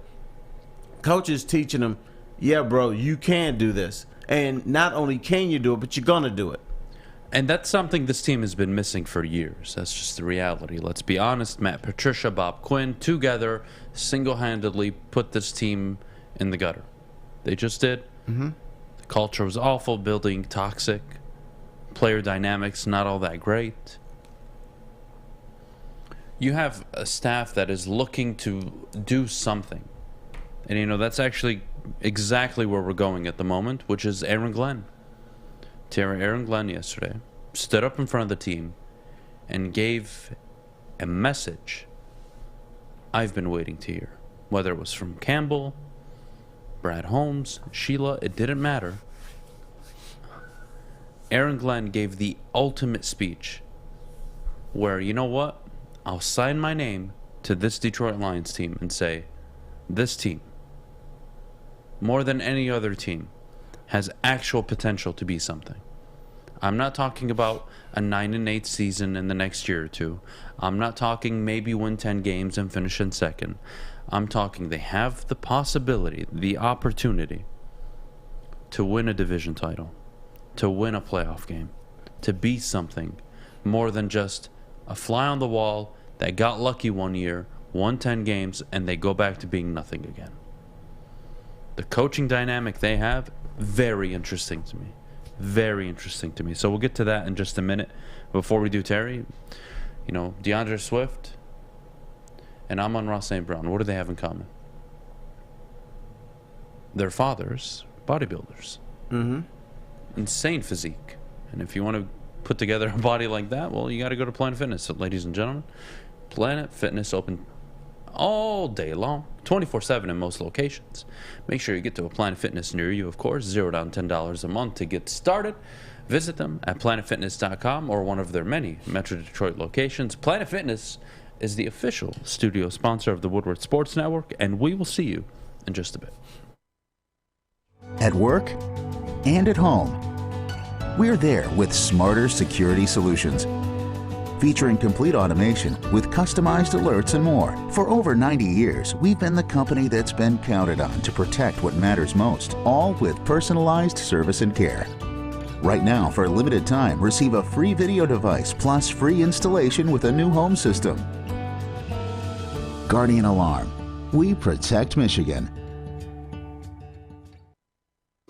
Coach is teaching him, yeah, bro, you can do this. And not only can you do it, but you're going to do it. And that's something this team has been missing for years. That's just the reality. Let's be honest. Matt Patricia, Bob Quinn, together, single-handedly put this team in the gutter. They just did. The culture was awful, building toxic. Player dynamics, not all that great. You have a staff that is looking to do something. And, that's actually exactly where we're going at the moment, which is Aaron Glenn. Aaron Glenn yesterday stood up in front of the team and gave a message I've been waiting to hear. Whether it was from Campbell, Brad Holmes, Sheila, it didn't matter. Aaron Glenn gave the ultimate speech where, you know what? I'll sign my name to this Detroit Lions team and say, this team, more than any other team, has actual potential to be something. I'm not talking about a 9-8 season in the next year or two. I'm not talking maybe win 10 games and finish in second. I'm talking they have the possibility, the opportunity to win a division title, to win a playoff game, to be something more than just a fly on the wall that got lucky one year, won 10 games, and they go back to being nothing again. The coaching dynamic they have, very interesting to me. Very interesting to me. So we'll get to that in just a minute. Before we do Terry, you know, DeAndre Swift and Amon-Ra St. Brown, what do they have in common? Their fathers, bodybuilders. Mm-hmm. Insane physique. And if you want to put together a body like that, well, you got to go to Planet Fitness. So, ladies and gentlemen, Planet Fitness open all day long, 24/7 in most locations. Make sure you get to a Planet Fitness near you, of course. $0 down, $10 a month to get started. Visit them at planetfitness.com or one of their many Metro Detroit locations. Planet Fitness is the official studio sponsor of the Woodward Sports Network, and we will see you in just a bit. At work and at home, we're there with smarter security solutions. Featuring complete automation with customized alerts and more. For over 90 years, we've been the company that's been counted on to protect what matters most, all with personalized service and care. Right now, for a limited time, receive a free video device plus free installation with a new home system. Guardian Alarm. We protect Michigan.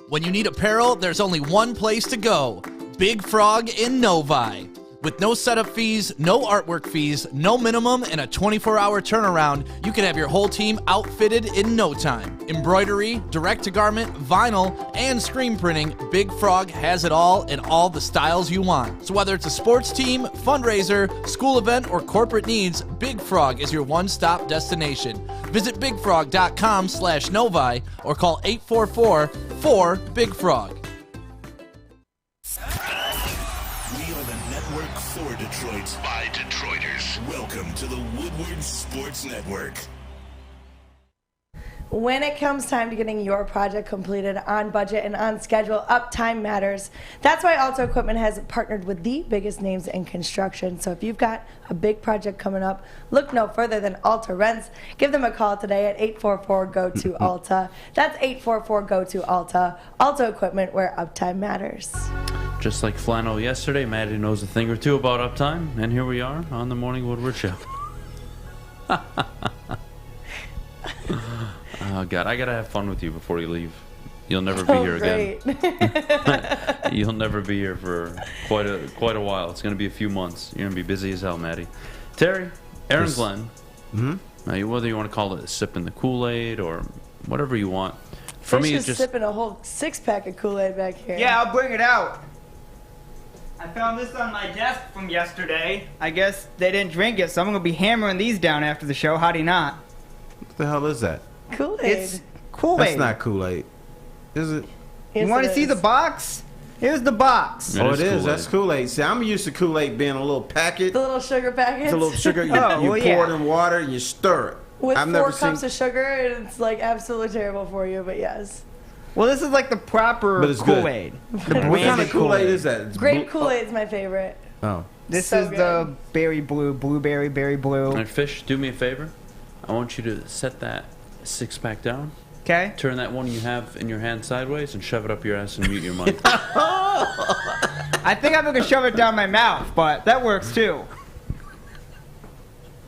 When you need apparel, there's only one place to go. Big Frog in Novi. With no setup fees, no artwork fees, no minimum, and a 24-hour turnaround, you can have your whole team outfitted in no time. Embroidery, direct-to-garment, vinyl, and screen printing, Big Frog has it all in all the styles you want. So whether it's a sports team, fundraiser, school event, or corporate needs, Big Frog is your one-stop destination. Visit bigfrog.com/Novi or call 844-4-BIG-FROG. For Detroit, by Detroiters. Welcome to the Woodward Sports Network. When it comes time to getting your project completed on budget and on schedule, uptime matters. That's why Alta Equipment has partnered with the biggest names in construction. So if you've got a big project coming up, look no further than Alta Rents. Give them a call today at 844-GO-TO-ALTA. That's 844-GO-TO-ALTA. Alta Equipment, where uptime matters. Just like flannel yesterday, Maddie knows a thing or two about uptime, and here we are on the Morning Woodward Show. Oh, God, I got to have fun with you before you leave. You'll never be here again. You'll never be here for quite a while. It's going to be a few months. You're going to be busy as hell, Maddie. Terry, Aaron Glenn, whether you want to call it sipping the Kool-Aid or whatever you want. For me, it's just sipping a whole 6-pack of Kool-Aid back here. Yeah, I'll bring it out. I found this on my desk from yesterday. I guess they didn't drink it, so I'm going to be hammering these down after the show. How do you not? What the hell is that? Kool-Aid. It's Kool-Aid. That's not Kool-Aid. Is it? Yes, You want to it see is. the box? Here's the box. It Oh, is it is. Kool-Aid. That's Kool-Aid. See, I'm used to Kool-Aid being a little packet. The little sugar packets. It's a little sugar. You, Oh, you well, pour yeah. it in water and you stir it. With I've 4 never cups seen. of sugar, and it's like absolutely terrible for you, but yes. Well, this is like the proper But it's good. Kool-Aid. The What kind branded of Kool-Aid is that? It's Grape blue- Kool-Aid's my favorite. Oh. This So is good. the berry blue, blueberry, berry blue. And Fish, do me a favor. I want you to set that 6-pack down. Okay? Turn that one you have in your hand sideways and shove it up your ass and mute your mic. I think I'm going to shove it down my mouth, but that works too.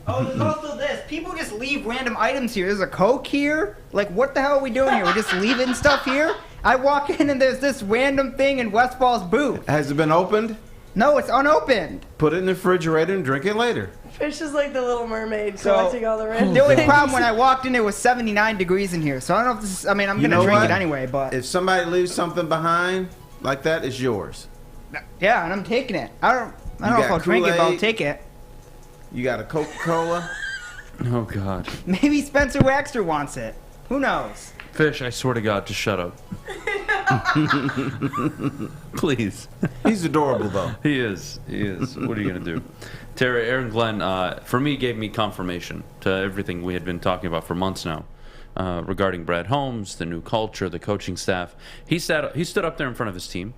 Oh, there's also this. People just leave random items here. There's a Coke here. Like, what the hell are we doing here? We're just leaving stuff here? I walk in and there's this random thing in Westfall's booth. Has it been opened? No, it's unopened. Put it in the refrigerator and drink it later. Fish is like the Little Mermaid, So, collecting all the random The only things. problem when I walked in, it was 79 degrees in here. So I don't know if this is, I mean, I'm You going to know drink what? it anyway, but If somebody leaves something behind like that, it's yours. yeah, and I'm taking it. I don't know got if I'll drink it, but I'll Kool-Aid. take it. You got a Coca-Cola. Oh, God. Maybe Spencer Waxter wants it. Who knows? Fish, I swear to God, just shut up. Please. He's adorable, though. He is. What are you going to do? Terry, Aaron Glenn, for me, gave me confirmation to everything we had been talking about for months now regarding Brad Holmes, the new culture, the coaching staff. He stood up there in front of his team,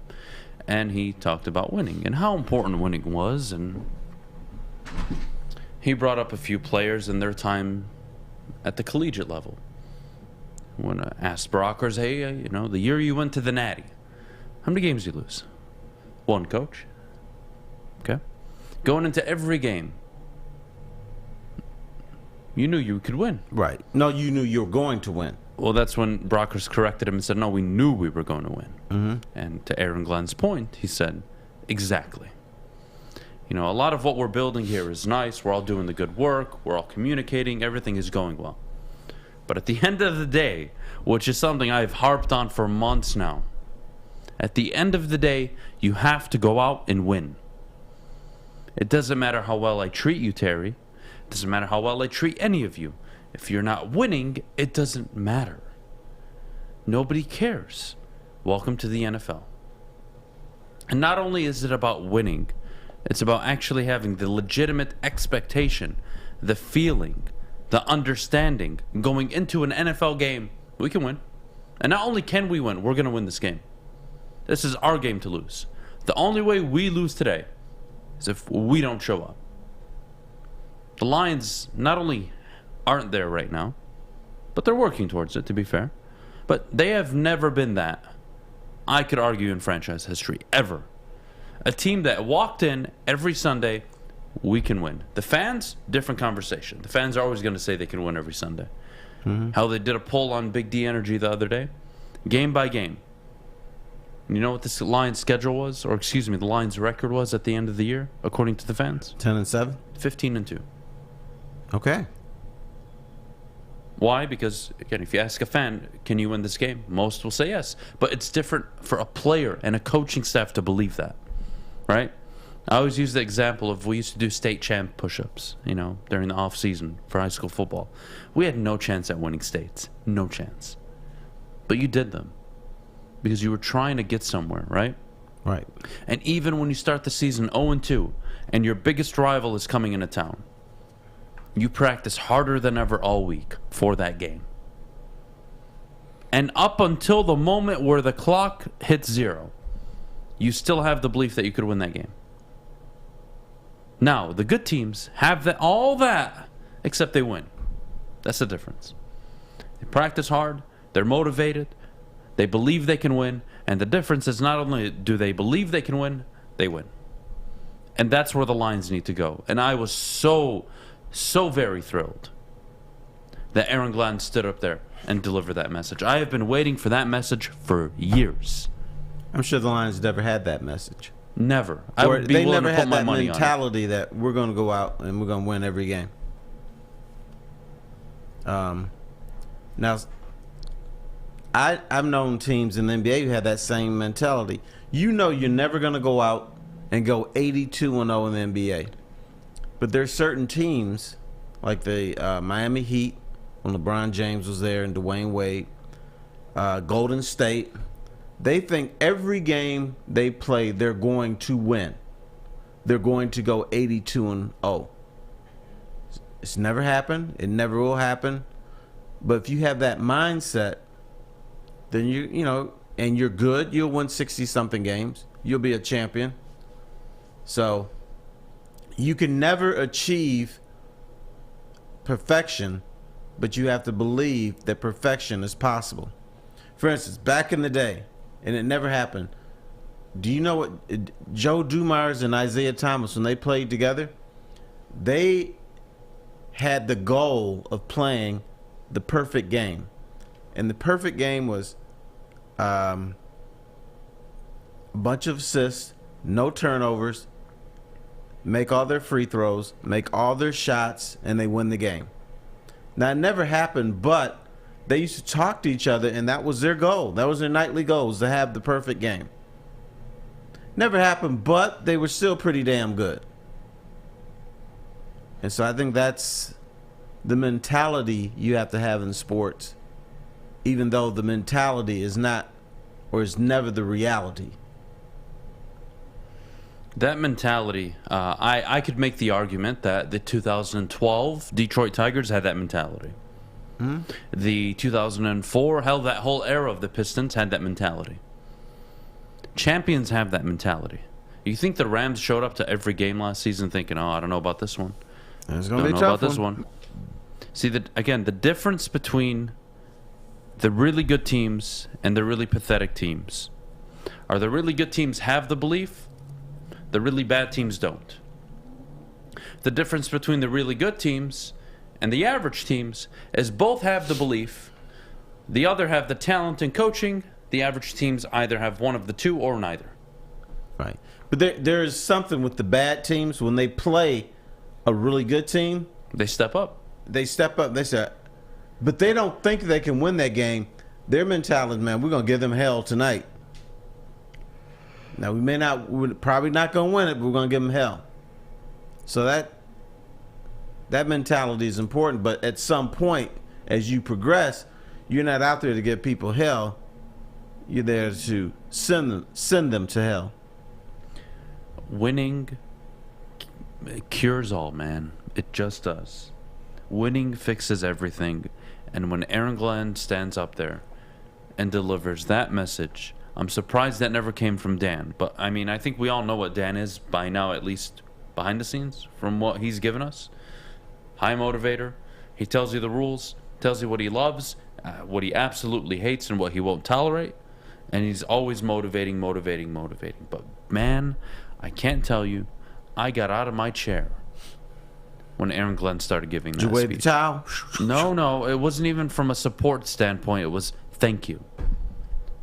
and he talked about winning and how important winning was, and he brought up a few players and their time at the collegiate level. When I asked Brockers, hey, the year you went to the Natty, how many games did you lose? One, coach. Okay. Going into every game, you knew you could win. Right. No, you knew you were going to win. Well, that's when Brockers corrected him and said, no, we knew we were going to win. Mm-hmm. And to Aaron Glenn's point, he said, exactly. A lot of what we're building here is nice. We're all doing the good work. We're all communicating. Everything is going well. But at the end of the day, which is something I've harped on for months now, at the end of the day, you have to go out and win. It doesn't matter how well I treat you, Terry. It doesn't matter how well I treat any of you. If you're not winning, it doesn't matter. Nobody cares. Welcome to the NFL. And not only is it about winning, it's about actually having the legitimate expectation, the feeling, the understanding, going into an NFL game, we can win. And not only can we win, we're going to win this game. This is our game to lose. The only way we lose today is if we don't show up. The Lions not only aren't there right now, but they're working towards it, to be fair. But they have never been that, I could argue, in franchise history, ever. A team that walked in every Sunday, we can win. The fans, different conversation. The fans are always going to say they can win every Sunday. Mm-hmm. How they did a poll on Big D Energy the other day, game by game. You know what this Lions schedule was? Or excuse me, the Lions record was at the end of the year, according to the fans? 10-7? 15-2. Okay. Why? Because, again, if you ask a fan, can you win this game? Most will say yes. But it's different for a player and a coaching staff to believe that, right? I always use the example of we used to do state champ push-ups, during the off-season for high school football. We had no chance at winning states. No chance. But you did them because you were trying to get somewhere, right? Right. And even when you start the season 0-2 and your biggest rival is coming into town, you practice harder than ever all week for that game. And up until the moment where the clock hits 0, you still have the belief that you could win that game. Now, the good teams have all that, except they win. That's the difference. They practice hard, they're motivated, they believe they can win, and the difference is not only do they believe they can win, they win. And that's where the Lions need to go. And I was so very thrilled that Aaron Glenn stood up there and delivered that message. I have been waiting for that message for years. I'm sure the Lions never had that message. Never. I would be willing to put my money on it. They never had that mentality that we're going to go out and we're going to win every game. Now, I've known teams in the NBA who had that same mentality. You're never going to go out and go 82-0 in the NBA. But there's certain teams, like the Miami Heat, when LeBron James was there, and Dwayne Wade, Golden State, they think every game they play, they're going to win. They're going to go 82-0. It's never happened. It never will happen. But if you have that mindset, then and you're good, you'll win 60-something games. You'll be a champion. So you can never achieve perfection, but you have to believe that perfection is possible. For instance, back in the day, and it never happened, do you know what Joe Dumars and Isaiah Thomas, when they played together, they had the goal of playing the perfect game. And the perfect game was a bunch of assists, no turnovers, make all their free throws, make all their shots, and they win the game. Now, it never happened, but they used to talk to each other, and that was their goal. That was their nightly goals, to have the perfect game. Never happened, but they were still pretty damn good. And so I think that's the mentality you have to have in sports, even though the mentality is not or is never the reality. That mentality, I could make the argument that the 2012 Detroit Tigers had that mentality. The 2004, hell, that whole era of the Pistons had that mentality. Champions have that mentality. You think the Rams showed up to every game last season thinking, oh, I don't know about this one. It's going to be a tough one. See, again, the difference between the really good teams and the really pathetic teams are the really good teams have the belief, the really bad teams don't. The difference between the really good teams and the average teams is both have the belief, the other have the talent and coaching. The average teams either have one of the two or neither. Right. But there is something with the bad teams when they play a really good team. They step up. They step up. They say, but they don't think they can win that game. Their mentality, man, we're going to give them hell tonight. Now, we're probably not going to win it, but we're going to give them hell. So that mentality is important. But at some point, as you progress, you're not out there to give people hell. You're there to send them to hell. Winning cures all, man. It just does. Winning fixes everything. And when Aaron Glenn stands up there and delivers that message, I'm surprised that never came from Dan. But, I mean, I think we all know what Dan is by now, at least behind the scenes, from what he's given us. High motivator. He tells you the rules, tells you what he loves, what he absolutely hates, and what he won't tolerate. And he's always motivating. But, man, I can't tell you, I got out of my chair when Aaron Glenn started giving that speech. Did you wave the towel? No, it wasn't even from a support standpoint. It was thank you.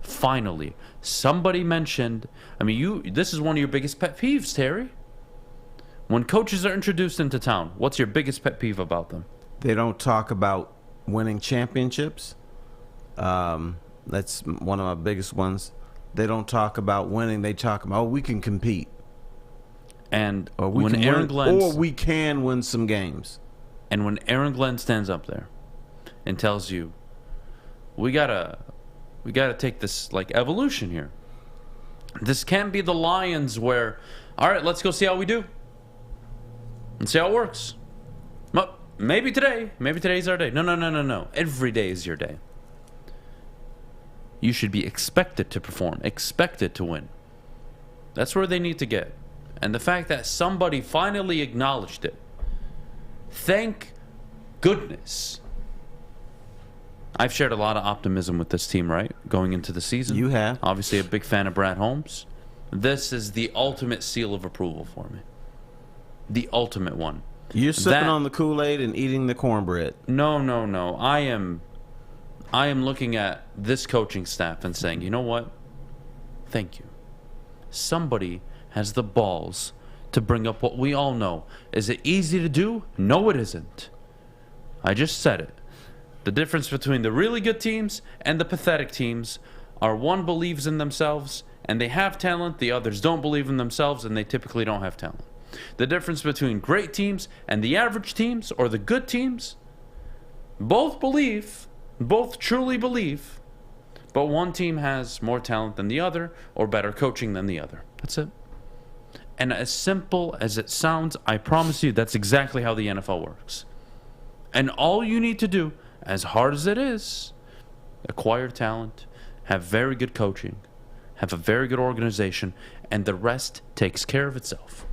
Finally, somebody mentioned, I mean, this is one of your biggest pet peeves, Terry. When coaches are introduced into town, what's your biggest pet peeve about them? They don't talk about winning championships. That's one of my biggest ones. They don't talk about winning. They talk about, we can compete. And we can win some games. And when Aaron Glenn stands up there and tells you, we gotta take this like evolution here. This can't be the Lions where, all right, let's go see how we do and see how it works. Well, maybe today's our day. No. Every day is your day. You should be expected to perform, expected to win. That's where they need to get. And the fact that somebody finally acknowledged it, thank goodness. I've shared a lot of optimism with this team, right? Going into the season. You have. Obviously a big fan of Brad Holmes. This is the ultimate seal of approval for me. The ultimate one. You're sipping on the Kool-Aid and eating the cornbread. No. I am looking at this coaching staff and saying, you know what? Thank you. Somebody has the balls to bring up what we all know. Is it easy to do? No, it isn't. I just said it. The difference between the really good teams and the pathetic teams are one believes in themselves and they have talent, the others don't believe in themselves and they typically don't have talent. The difference between great teams and the average teams or the good teams, both truly believe, but one team has more talent than the other or better coaching than the other. That's it. And as simple as it sounds, I promise you that's exactly how the NFL works. And all you need to do, as hard as it is, acquire talent, have very good coaching, have a very good organization, and the rest takes care of itself.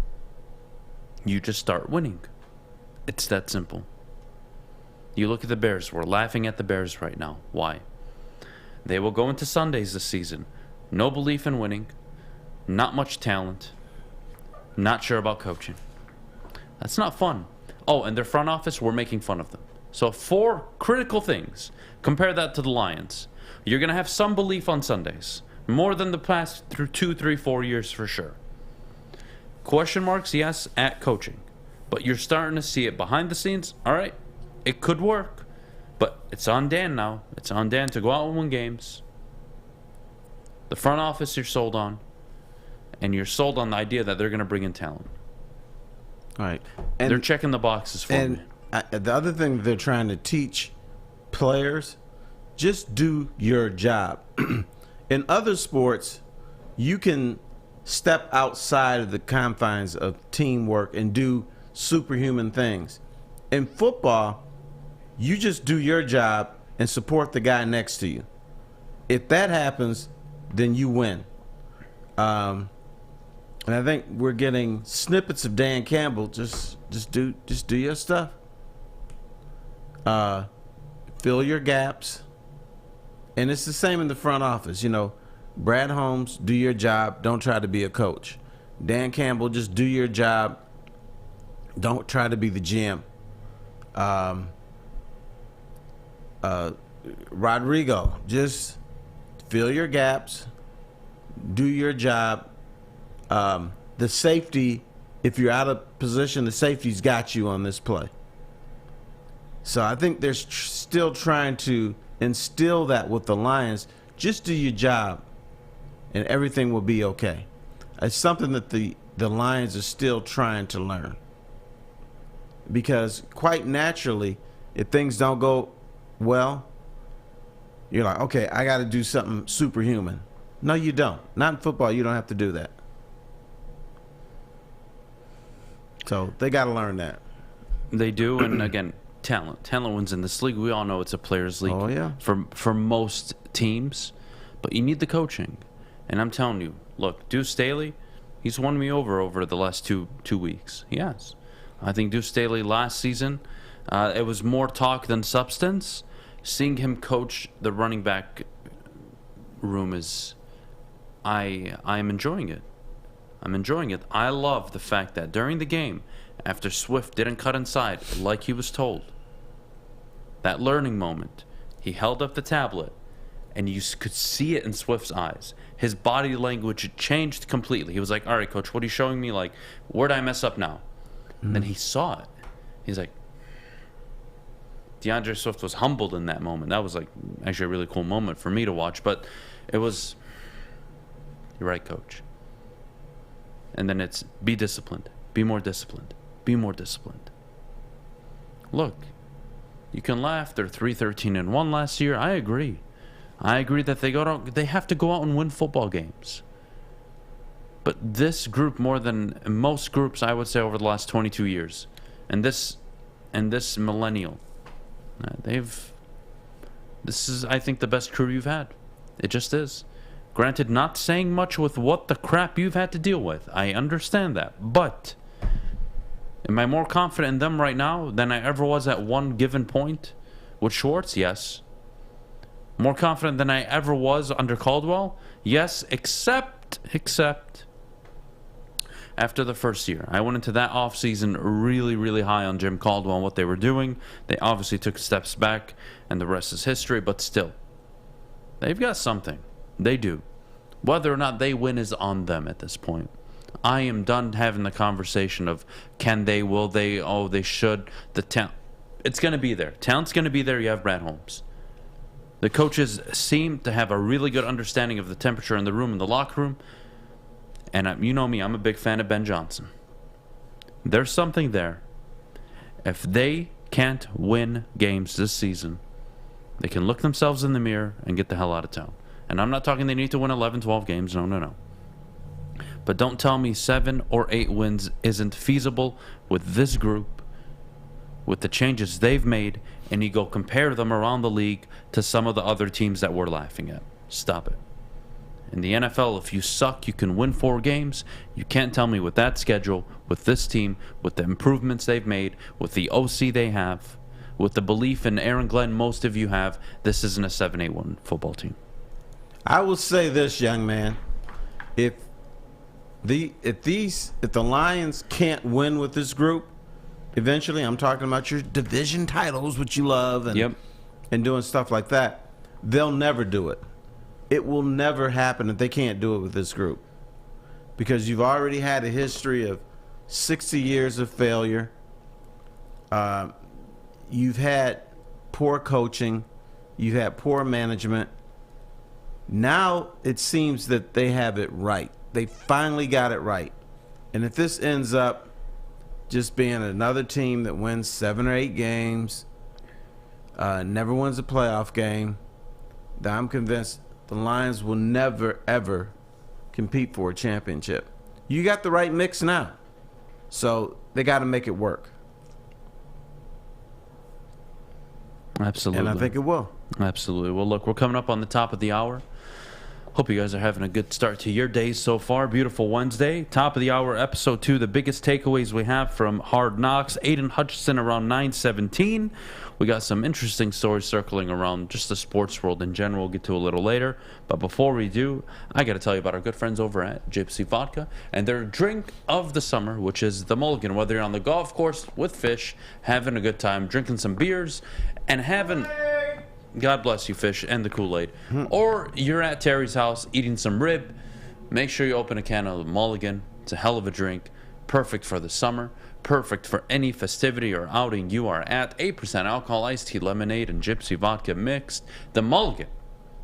You just start winning. It's that simple. You look at the Bears. We're laughing at the Bears right now. Why? They will go into Sundays this season. No belief in winning. Not much talent. Not sure about coaching. That's not fun. Oh, and their front office, we're making fun of them. So 4 critical things. Compare that to the Lions. You're going to have some belief on Sundays. More than the past 2, 3, 4 years for sure. Question marks, yes, at coaching. But you're starting to see it behind the scenes. All right, it could work. But it's on Dan now. It's on Dan to go out and win games. The front office you're sold on. And you're sold on the idea that they're going to bring in talent. All right. And they're checking the boxes for me. The other thing they're trying to teach players, just do your job. In other sports, you can step outside of the confines of teamwork and do superhuman things. In football, you just do your job and support the guy next to you. If that happens, then you win. And I think we're getting snippets of Dan Campbell. Just do your stuff. Fill your gaps. And it's the same in the front office. You know, Brad Holmes, do your job. Don't try to be a coach. Dan Campbell, just do your job. Don't try to be the GM. Rodrigo, just fill your gaps. Do your job. The safety, if you're out of position, the safety's got you on this play. So I think they're still trying to instill that with the Lions. Just do your job, and everything will be okay. It's something that the Lions are still trying to learn. Because quite naturally, if things don't go well, you're like, okay, I got to do something superhuman. No, you don't. Not in football. You don't have to do that. So they got to learn that. They do, and again, talent wins in this league. We all know it's a players' league. Oh, yeah. For most teams, but you need the coaching. And I'm telling you, look, Duce Staley, he's won me over the last two weeks. He has. I think Duce Staley last season, it was more talk than substance. Seeing him coach the running back room is, I am enjoying it. I'm enjoying it. I love the fact that during the game, after Swift didn't cut inside like he was told, that learning moment, he held up the tablet, and you could see it in Swift's eyes. His body language changed completely. He was like, all right, coach, what are you showing me? Like, where'd I mess up now? And then he saw it. He's like, DeAndre Swift was humbled in that moment. That was like actually a really cool moment for me to watch. But it was, you're right, coach. And then it's be disciplined. Be more disciplined. Be more disciplined. Look, you can laugh. They're 3-13-1 last year. I agree. I agree that they have to go out and win football games. But this group, more than most groups, I would say, over the last 22 years, and this millennial, this is, I think, the best crew you've had. It just is. Granted, not saying much with what the crap you've had to deal with. I understand that. But am I more confident in them right now than I ever was at one given point? With Schwartz, yes. More confident than I ever was under Caldwell? Yes, except after the first year. I went into that offseason really, really high on Jim Caldwell and what they were doing. They obviously took steps back, and the rest is history, but still. They've got something. They do. Whether or not they win is on them at this point. I am done having the conversation of can they, will they, oh, they should. The talent, it's going to be there. Talent's going to be there. You have Brad Holmes. The coaches seem to have a really good understanding of the temperature in the room, in the locker room. And you know me, I'm a big fan of Ben Johnson. There's something there. If they can't win games this season, they can look themselves in the mirror and get the hell out of town. And I'm not talking they need to win 11, 12 games. No. But don't tell me 7 or 8 wins isn't feasible with this group, with the changes they've made, and you go compare them around the league to some of the other teams that we're laughing at. Stop it. In the NFL, if you suck, you can win 4 games. You can't tell me with that schedule, with this team, with the improvements they've made, with the OC they have, with the belief in Aaron Glenn most of you have, this isn't a 7-8-1 football team. I will say this, young man. If the Lions can't win with this group, eventually, I'm talking about your division titles, which you love, and doing stuff like that, they'll never do it. It will never happen if they can't do it with this group. because you've already had a history of 60 years of failure. You've had poor coaching. You've had poor management. Now it seems that they have it right. They finally got it right. And if this ends up just being another team that wins 7 or 8 games, never wins a playoff game, then I'm convinced the Lions will never, ever compete for a championship. You got the right mix now. So they got to make it work. Absolutely. And I think it will. Absolutely. Well, look, we're coming up on the top of the hour. Hope you guys are having a good start to your days so far. Beautiful Wednesday. Top of the hour, episode 2. The biggest takeaways we have from Hard Knocks. Aidan, Hutchinson around 9:17. We got some interesting stories circling around just the sports world in general. We'll get to a little later. But before we do, I got to tell you about our good friends over at Gypsy Vodka and their drink of the summer, which is the Mulligan. Whether you're on the golf course with fish, having a good time, drinking some beers, and having... God bless you, Fish, and the Kool-Aid. Or you're at Terry's house eating some rib. Make sure you open a can of Mulligan. It's a hell of a drink. Perfect for the summer. Perfect for any festivity or outing you are at. 8% alcohol, iced tea, lemonade, and Gypsy Vodka mixed. The Mulligan.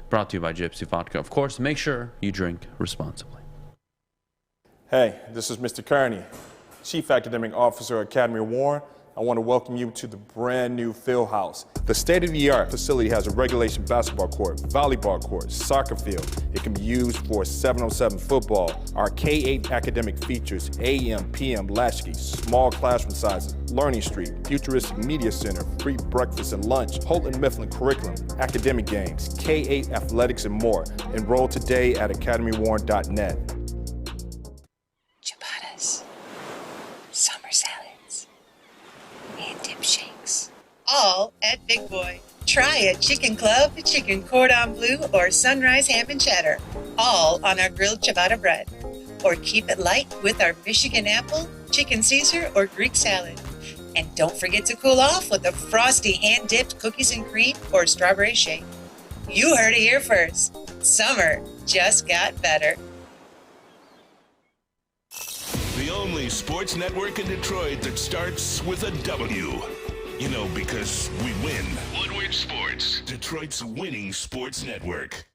Brought to you by Gypsy Vodka. Of course, make sure you drink responsibly. Hey, this is Mr. Kearney, Chief Academic Officer at Academy of Warren. I want to welcome you to the brand new field house. The state-of-the-art facility has a regulation basketball court, volleyball court, soccer field. It can be used for 7-on-7 football. Our K-8 academic features AM, PM, latchkey, small classroom sizes, Learning Street, futuristic media center, free breakfast and lunch, Houghton Mifflin curriculum, academic games, K-8 athletics, and more. Enroll today at academywarren.net. Ciabattas, summer salads, and dip shakes. All at Big Boy. Try a chicken club, chicken cordon bleu, or sunrise ham and cheddar. All on our grilled ciabatta bread. Or keep it light with our Michigan apple, chicken Caesar, or Greek salad. And don't forget to cool off with a frosty hand-dipped cookies and cream or strawberry shake. You heard it here first. Summer just got better. The only sports network in Detroit that starts with a W. You know, because we win. Woodward Sports, Detroit's winning sports network.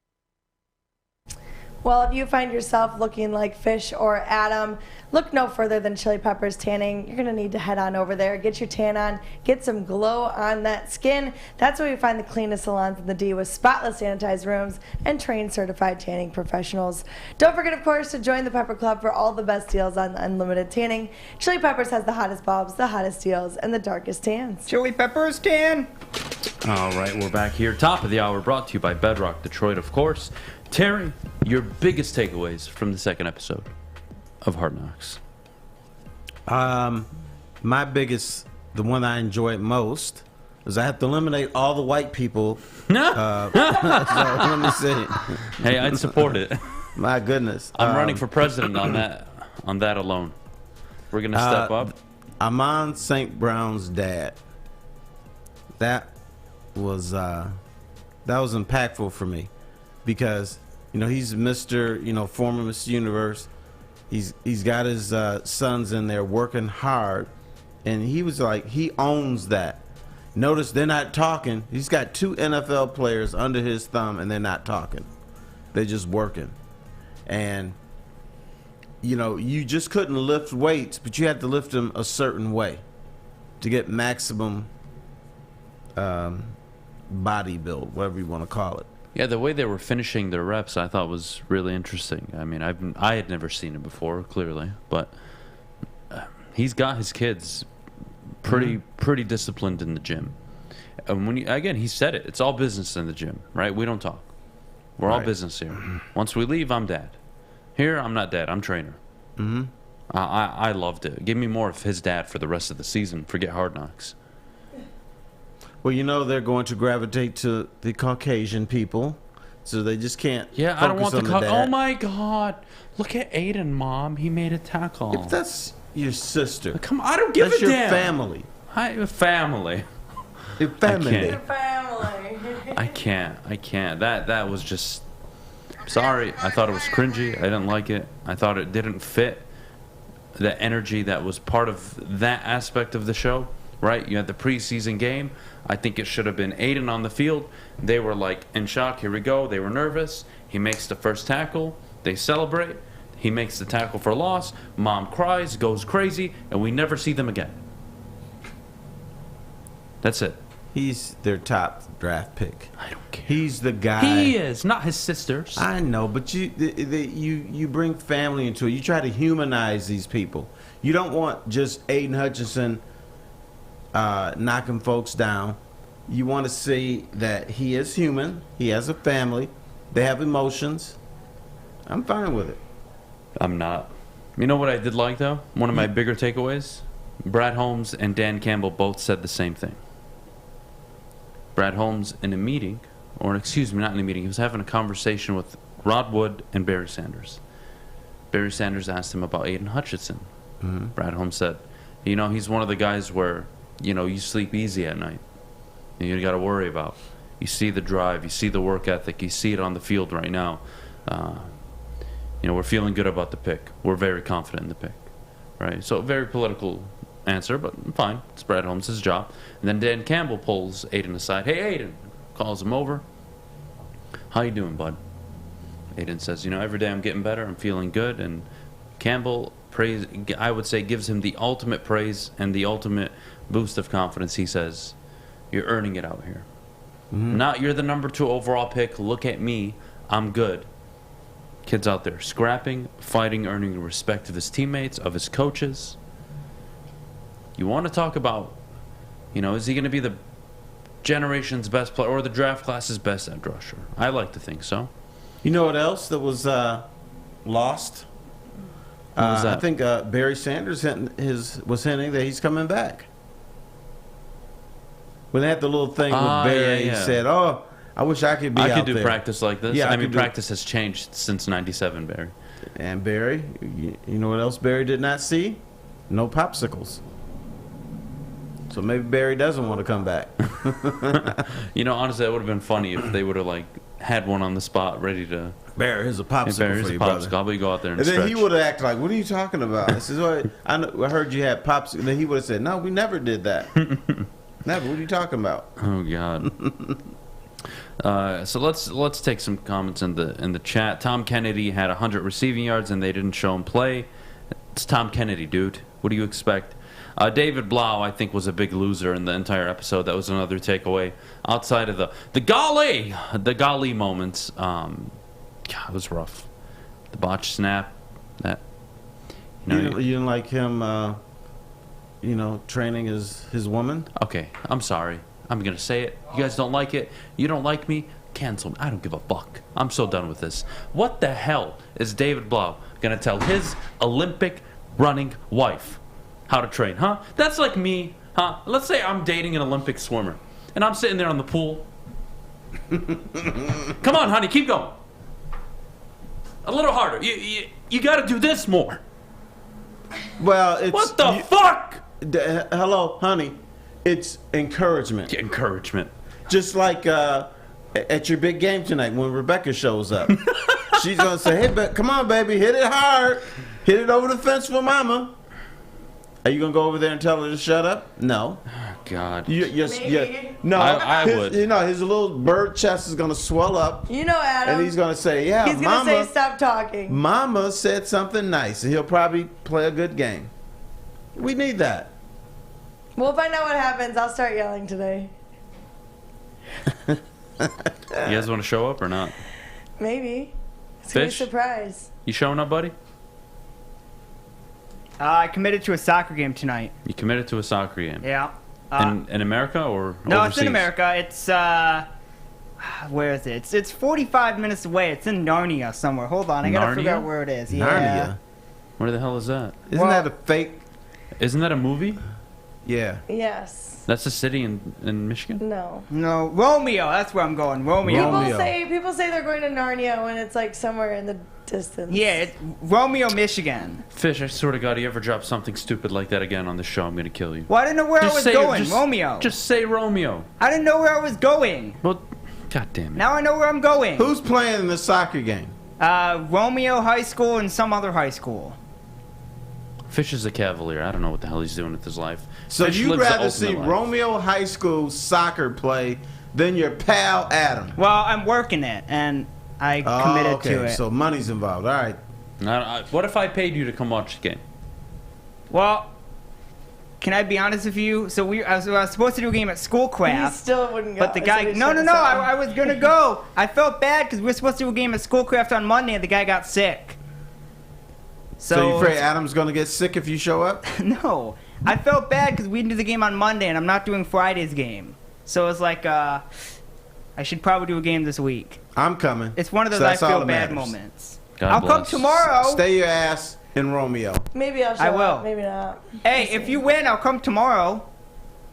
Well, if you find yourself looking like Fish or Adam, look no further than Chili Peppers Tanning. You're going to need to head on over there, get your tan on, get some glow on that skin. That's where you find the cleanest salons in the D with spotless sanitized rooms and trained certified tanning professionals. Don't forget, of course, to join the Pepper Club for all the best deals on unlimited tanning. Chili Peppers has the hottest bulbs, the hottest deals, and the darkest tans. Chili Peppers tan. All right, we're back here. Top of the hour, brought to you by Bedrock Detroit, of course. Terry, your biggest takeaways from the second episode of Hard Knocks? My biggest, the one I enjoyed most, is I have to eliminate all the white people. So let me see. Hey, I'd support it. My goodness. I'm running for president on that alone. We're going to step up. Amon St. Brown's dad. That was impactful for me. Because, he's Mr., former Mr. Universe. He's got his sons in there working hard. And he was like, he owns that. Notice they're not talking. He's got 2 NFL players under his thumb, and they're not talking. They're just working. And, you just couldn't lift weights, but you had to lift them a certain way to get maximum body build, whatever you want to call it. Yeah, the way they were finishing their reps, I thought was really interesting. I mean, I had never seen it before, clearly, but he's got his kids pretty disciplined in the gym. And he said it. It's all business in the gym, right? We don't talk. We're all business here. Once we leave, I'm dad. Here, I'm not dad. I'm trainer. Mm-hmm. I loved it. Give me more of his dad for the rest of the season. Forget Hard Knocks. Well, they're going to gravitate to the Caucasian people, so they just can't. Yeah, I don't want the oh my God! Look at Aidan, Mom. He made a tackle. If that's your sister, come on, I don't give a damn. That's your family. Family. Your family. Your family. I can't. That was just Sorry, I thought it was cringy. I didn't like it. I thought it didn't fit the energy that was part of that aspect of the show, right? You had the preseason game. I think it should have been Aidan on the field. They were like in shock. Here we go. They were nervous. He makes the first tackle. They celebrate. He makes the tackle for loss. Mom cries, goes crazy, and we never see them again. That's it. He's their top draft pick. I don't care. He's the guy. He is, not his sisters. I know, but you bring family into it. You try to humanize these people. You don't want just Aidan Hutchinson knocking folks down. You want to see that he is human. He has a family. They have emotions. I'm fine with it. I'm not. You know what I did like, though? One of my bigger takeaways? Brad Holmes and Dan Campbell both said the same thing. Brad Holmes in a meeting, or excuse me, not in a meeting, he was having a conversation with Rod Wood and Barry Sanders. Barry Sanders asked him about Aidan Hutchinson. Mm-hmm. Brad Holmes said, you know, he's one of the guys where, you know, you sleep easy at night. You got to worry about. You see the drive, you see the work ethic, you see it on the field right now. You know, we're feeling good about the pick. We're very confident in the pick, right? So very political answer, but fine. It's Brad Holmes' job. And then Dan Campbell pulls Aidan aside. Hey, Aidan, calls him over. How you doing, bud? Aidan says, you know, every day I'm getting better. I'm feeling good. And Campbell I would say, gives him the ultimate praise and the ultimate boost of confidence. He says, you're earning it out here. Mm-hmm. Not you're the number 2 overall pick. Look at me. I'm good. Kids out there scrapping, fighting, earning the respect of his teammates, of his coaches. You want to talk about, you know, is he going to be the generation's best player or the draft class's best edge rusher? I like to think so. You know what else that was lost? What was that? I think Barry Sanders was hinting that he's coming back. When they had the little thing with Barry, he said, "Oh, I wish I could be out there. I could do practice like this." Yeah, I mean, practice has changed since '97, Barry. And Barry, you know what else Barry did not see? No popsicles. So maybe Barry doesn't want to come back. You know, honestly, that would have been funny if they would have like had one on the spot ready to. Barry, here's a popsicle Barry, for you, brother. brother. How about you go out there and then stretch? he would have acted like, "What are you talking about?" I says, "Well, I heard you had popsicles." And then he would have said, "No, we never did that." Never. What are you talking about? Oh God. So let's take some comments in the chat. Tom Kennedy had 100 receiving yards and they didn't show him play. It's Tom Kennedy, dude. What do you expect? David Blau, I think, was a big loser in the entire episode. That was another takeaway. Outside of the golly moments, God, it was rough. The botch snap, that you didn't like him, training his woman. Okay, I'm sorry. I'm gonna say it. You guys don't like it. You don't like me. Cancel me. I don't give a fuck. I'm so done with this. What the hell is David Blau gonna tell his Olympic running wife how to train? Huh? That's like me. Huh? Let's say I'm dating an Olympic swimmer, and I'm sitting there on the pool. Come on, honey, keep going. A little harder. You got to do this more. Well, it's what the fuck? Hello, honey. It's encouragement. Encouragement. Just like at your big game tonight when Rebecca shows up. She's going to say, hey, come on, baby, hit it hard. Hit it over the fence for mama. Are you going to go over there and tell her to shut up? No. Oh, God. No, I would. His little bird chest is going to swell up. You know, Adam. And he's going to say, yeah, he's mama. He's going to say, stop talking. Mama said something nice, and he'll probably play a good game. We need that. We'll find out what happens. I'll start yelling today. You guys want to show up or not? Maybe. It's going to be a surprise. You showing up, buddy? I committed to a soccer game tonight. You committed to a soccer game? Yeah. In America or no, overseas? It's in America. It's, where is it? It's 45 minutes away. It's in Narnia somewhere. Hold on. I got to figure out where it is. Yeah. Narnia? Where the hell is that? Isn't that a fake? Isn't that a movie? Yeah. Yes. That's a city in Michigan? No. No, Romeo. That's where I'm going. Romeo. People say they're going to Narnia when it's like somewhere in the distance. Yeah, it's Romeo, Michigan. Fish, I swear to God, you ever drop something stupid like that again on the show, I'm going to kill you. Well, I didn't know where I was going. Romeo. Just say Romeo. I didn't know where I was going. Well, God damn it. Now I know where I'm going. Who's playing in the soccer game? Romeo High School and some other high school. Fish is a Cavalier. I don't know what the hell he's doing with his life. So Fish you'd lives the rather see ultimate life. Romeo High School soccer play than your pal Adam? Well, I'm working it, and I committed to it. So money's involved. All right. What if I paid you to come watch the game? Well, can I be honest with you? So I was supposed to do a game at Schoolcraft. He still wouldn't go. But the guy, no, I was gonna go. I felt bad because we were supposed to do a game at Schoolcraft on Monday, and the guy got sick. So you afraid Adam's gonna get sick if you show up? No, I felt bad because we didn't do the game on Monday, and I'm not doing Friday's game. So it's like, I should probably do a game this week. I'm coming. It's one of those So I that's all feel that bad matters. moments. God I'll bless. come tomorrow. Stay your ass in Romeo. Maybe I'll show I will. up. Maybe not. Hey, if you win, I'll come tomorrow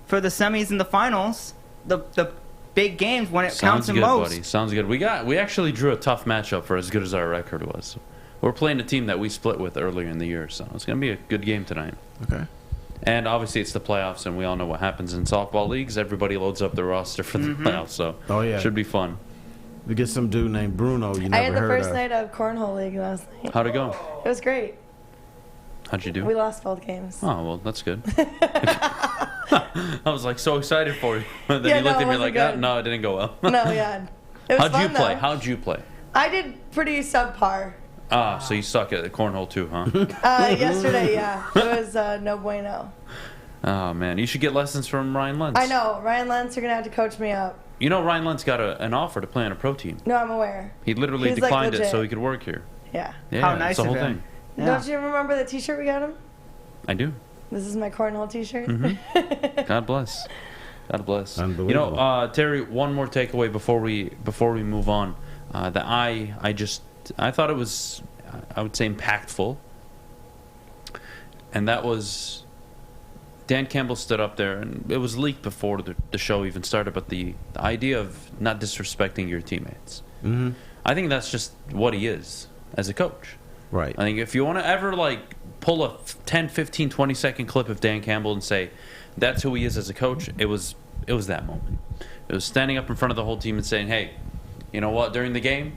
for the semis and the finals. The big games when it counts the good, most. buddy. Sounds good. We actually drew a tough matchup for as good as our record was. We're playing a team that we split with earlier in the year, so it's going to be a good game tonight. Okay. And obviously it's the playoffs, and we all know what happens in softball leagues. Everybody loads up their roster for the playoffs, so should be fun. We get some dude named Bruno you never I had the heard first of. night of Cornhole League last night. How'd it go? It was great. How'd you do? We lost both games. Oh, well, that's good. I was like so excited for you. Then Yeah, you looked no, at me it like, wasn't good. no, it didn't go well. No, yeah. It was How'd you fun, play? though. How'd you play? I did pretty subpar. Ah, so you suck at the cornhole too, huh? Yesterday, yeah. It was no bueno. Oh, man. You should get lessons from Ryan Lentz. I know. Ryan Lentz, you're going to have to coach me up. You know Ryan Lentz got an offer to play on a pro team. No, I'm aware. He literally He's, like, declined it so legit. he could work here. Yeah. Yeah, How nice it's the of whole him. thing. Yeah. Don't you remember the t-shirt we got him? I do. This is my cornhole t-shirt. God bless. God bless. Unbelievable. You know, Terry, one more takeaway before we move on. That I thought it was, I would say, impactful. And that was Dan Campbell stood up there, and it was leaked before the show even started, but the idea of not disrespecting your teammates. Mm-hmm. I think that's just what he is as a coach. Right. I think if you want to ever pull a 10, 15, 20-second clip of Dan Campbell and say that's who he is as a coach, it was that moment. It was standing up in front of the whole team and saying, hey, you know what, during the game,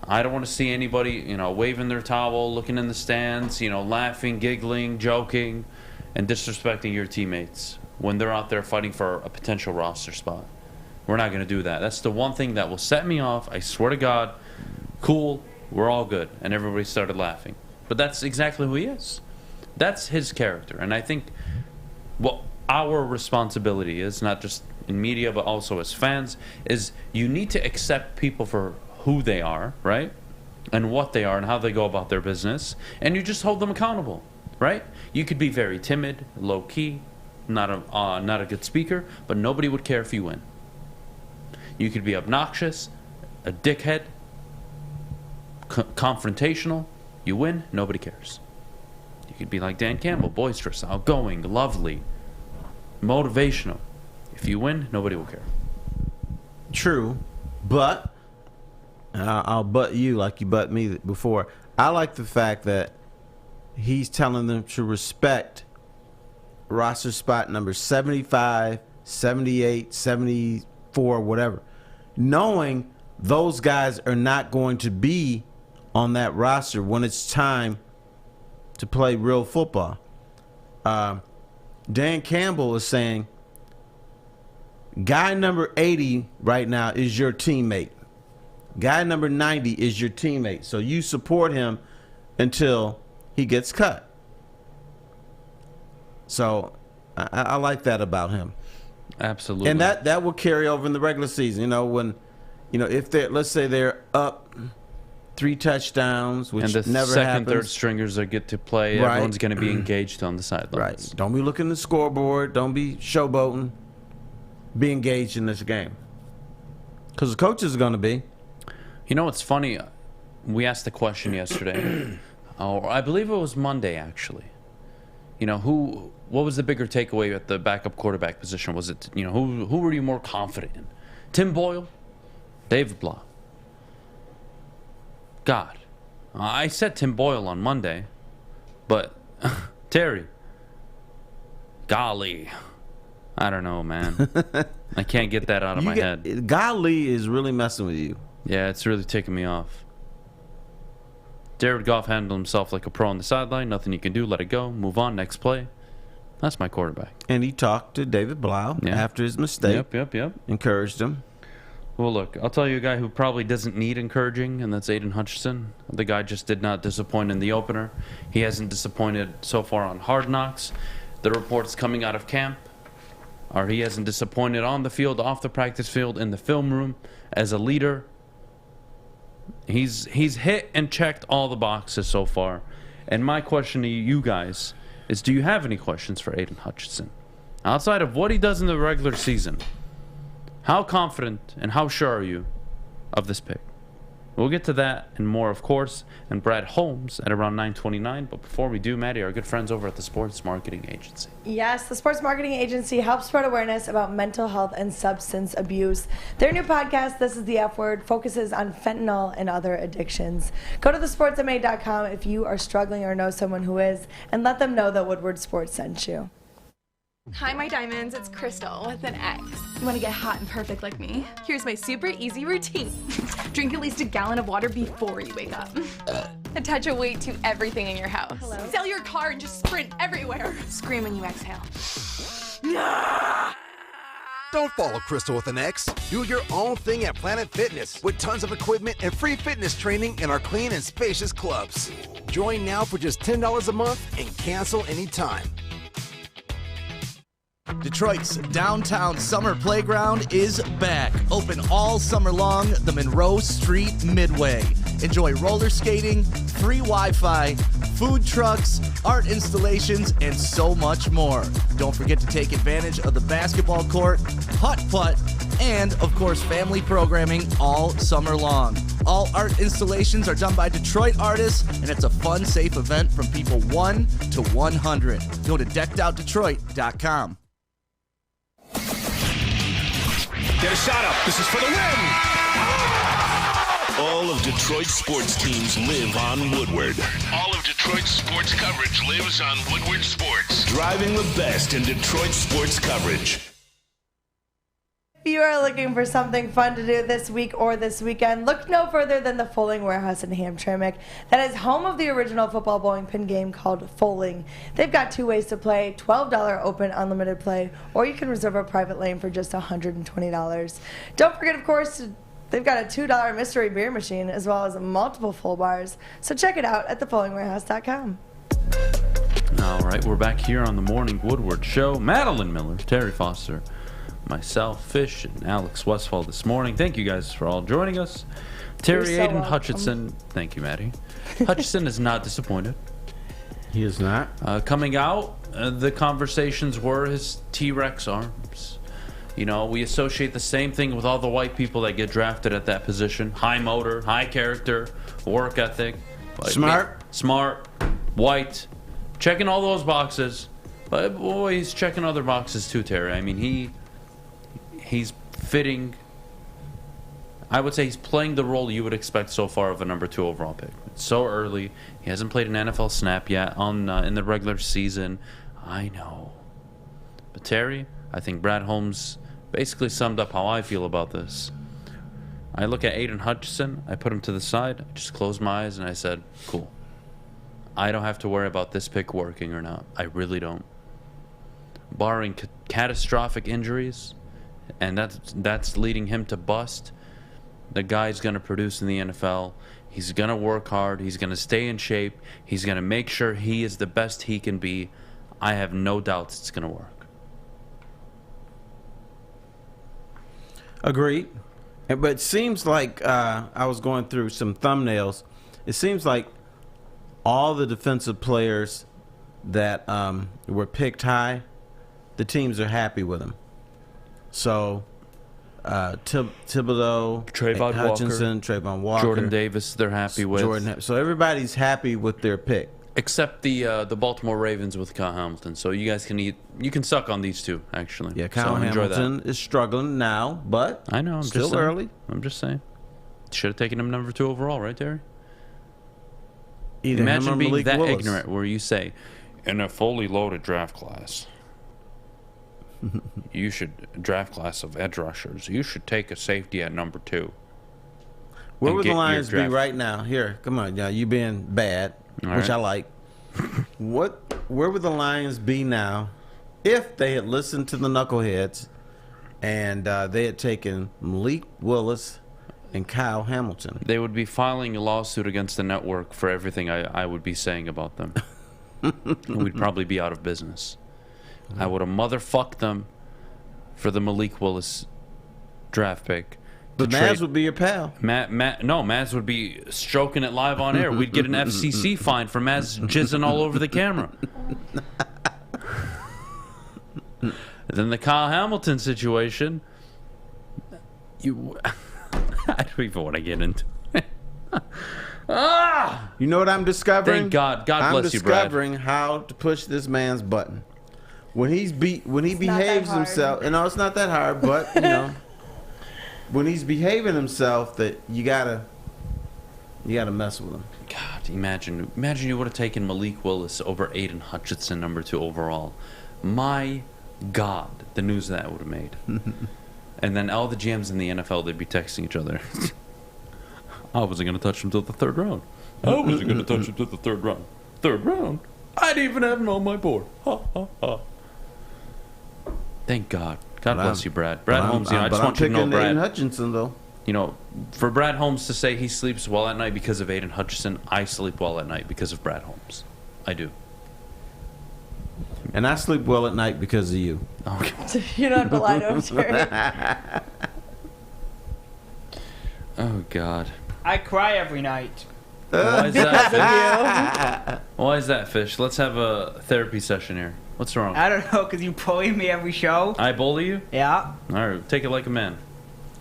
I don't want to see anybody, waving their towel, looking in the stands, laughing, giggling, joking, and disrespecting your teammates when they're out there fighting for a potential roster spot. We're not going to do that. That's the one thing that will set me off. I swear to God. Cool. We're all good. And everybody started laughing. But that's exactly who he is. That's his character. And I think what our responsibility is, not just in media, but also as fans, is you need to accept people for who they are, right? And what they are and how they go about their business. And you just hold them accountable, right? You could be very timid, low-key, not a good speaker, but nobody would care if you win. You could be obnoxious, a dickhead, confrontational. You win, nobody cares. You could be like Dan Campbell, boisterous, outgoing, lovely, motivational. If you win, nobody will care. True, but I'll butt you like you butt me before. I like the fact that he's telling them to respect roster spot number 75, 78, 74, whatever, knowing those guys are not going to be on that roster when it's time to play real football. Dan Campbell is saying guy number 80 right now is your teammate. Guy number 90 is your teammate. So you support him until he gets cut. So I like that about him. Absolutely. And that will carry over in the regular season. When, if they're, let's say they're up 3 touchdowns, which and the never second, happens. third stringers that get to play, Right. everyone's going to be engaged on the sidelines. Right. Don't be looking at the scoreboard. Don't be showboating. Be engaged in this game. Because the coaches are going to be. You know what's funny? We asked the question yesterday. I believe it was Monday, actually. What was the bigger takeaway at the backup quarterback position? Was it, who were you more confident in? Tim Boyle? David Blah? God. I said Tim Boyle on Monday, but Terry. Golly. I don't know, man. I can't get that out of my head. Golly is really messing with you. Yeah, it's really ticking me off. Jared Goff handled himself like a pro on the sideline. Nothing you can do. Let it go. Move on. Next play. That's my quarterback. And he talked to David Blau after his mistake. Yep. Encouraged him. Well, look, I'll tell you a guy who probably doesn't need encouraging, and that's Aidan Hutchinson. The guy just did not disappoint in the opener. He hasn't disappointed so far on Hard Knocks. The reports coming out of camp are he hasn't disappointed on the field, off the practice field, in the film room, as a leader. He's hit and checked all the boxes so far. And my question to you guys is, do you have any questions for Aidan Hutchinson? Outside of what he does in the regular season, how confident and how sure are you of this pick? We'll get to that and more, of course, and Brad Holmes at around 9:29. But before we do, Maddie, our good friends over at the Sports Marketing Agency. Yes, the Sports Marketing Agency helps spread awareness about mental health and substance abuse. Their new podcast, This is the F Word, focuses on fentanyl and other addictions. Go to thesportsma.com if you are struggling or know someone who is, and let them know that Woodward Sports sent you. Hi, my diamonds. It's Crystal with an X. You want to get hot and perfect like me? Here's my super easy routine. Drink at least a gallon of water before you wake up. Attach a weight to everything in your house. Hello? Sell your car and just sprint everywhere. Scream when you exhale. Don't follow Crystal with an X. Do your own thing at Planet Fitness with tons of equipment and free fitness training in our clean and spacious clubs. Join now for just $10 a month and cancel anytime. Detroit's downtown summer playground is back. Open all summer long, the Monroe Street Midway. Enjoy roller skating, free Wi-Fi, food trucks, art installations, and so much more. Don't forget to take advantage of the basketball court, putt-putt, and, of course, family programming all summer long. All art installations are done by Detroit artists, and it's a fun, safe event from people 1 to 100. Go to deckedoutdetroit.com. Get a shot up. This is for the win. All of Detroit's sports teams live on Woodward. All of Detroit's sports coverage lives on Woodward Sports. Driving the best in Detroit sports coverage. If you are looking for something fun to do this week or this weekend, look no further than the Foaling Warehouse in Hamtramck. That is home of the original football bowling pin game called Foaling. They've got two ways to play, $12 open unlimited play, or you can reserve a private lane for just $120. Don't forget, of course, they've got a $2 mystery beer machine as well as multiple full bars. So check it out at thefoalingwarehouse.com. All right, we're back here on the Morning Woodward Show. Madeline Miller, Terry Foster, myself, Fish, and Alex Westfall this morning. Thank you guys for all joining us. Terry, You're so Aidan, welcome. Hutchinson. Thank you, Maddie. Hutchinson is not disappointed. He is not. Coming out, the conversations were his T-Rex arms. You know, we associate the same thing with all the white people that get drafted at that position. High motor, high character, work ethic. Smart, white. Checking all those boxes. But boy, he's checking other boxes too, Terry. I mean, he's fitting. I would say he's playing the role you would expect so far of a number 2 overall pick. It's so early. He hasn't played an NFL snap yet in the regular season. I know. But Terry, I think Brad Holmes basically summed up how I feel about this. I look at Aidan Hutchinson. I put him to the side. I just closed my eyes and I said, cool. I don't have to worry about this pick working or not. I really don't. Barring catastrophic injuries, and that's leading him to bust, the guy's going to produce in the NFL. He's going to work hard. He's going to stay in shape. He's going to make sure he is the best he can be. I have no doubts it's going to work. Agreed. But it seems like I was going through some thumbnails. It seems like all the defensive players that were picked high, the teams are happy with them. So Thibodeau, Trayvon Hutchinson, Trayvon Walker, Jordan Davis, they're happy with. So everybody's happy with their pick. Except the Baltimore Ravens with Kyle Hamilton. So you guys can suck on these two, actually. Yeah, Kyle Hamilton is struggling now, but I know, I'm still just saying. early. I'm just saying. Should have taken him number 2 overall, right, Terry? Either Imagine being Malik that Willis. ignorant where you say, in a fully loaded draft class, draft class of edge rushers, you should take a safety at number 2. Where would the Lions be right now? Here, come on, you being bad, which I like. Where would the Lions be now if they had listened to the knuckleheads and they had taken Malik Willis and Kyle Hamilton? They would be filing a lawsuit against the network for everything I would be saying about them. And we'd probably be out of business. I would have motherfucked them for the Malik Willis draft pick. But Maz would be your pal. Maz would be stroking it live on air. We'd get an FCC fine for Maz jizzing all over the camera. Then the Kyle Hamilton situation. I don't even want to get into it. You know what I'm discovering? Thank God. God bless you, Brad. I'm discovering how to push this man's button. When he behaves himself, and no, it's not that hard, but you know, when he's behaving himself, that you gotta mess with him. God, imagine you would have taken Malik Willis over Aidan Hutchinson, number 2 overall. My God, the news that would have made. And then all the GMs in the NFL, they'd be texting each other. I wasn't going to touch him till the 3rd round. I wasn't going to touch him till the 3rd round. 3rd round? I didn't even have him on my board. Ha, ha, ha. Thank God. God bless you, Brad. Brad Holmes, I just want you to know, Brad. Aidan Hutchinson, though. You know, for Brad Holmes to say he sleeps well at night because of Aidan Hutchinson, I sleep well at night because of Brad Holmes. I do. And I sleep well at night because of you. Okay. You don't have to lie to him, Terry. Oh, God. I cry every night. Why is that? Why is that, Fish? Let's have a therapy session here. What's wrong? I don't know, because you bully me every show. I bully you? Yeah. All right, take it like a man.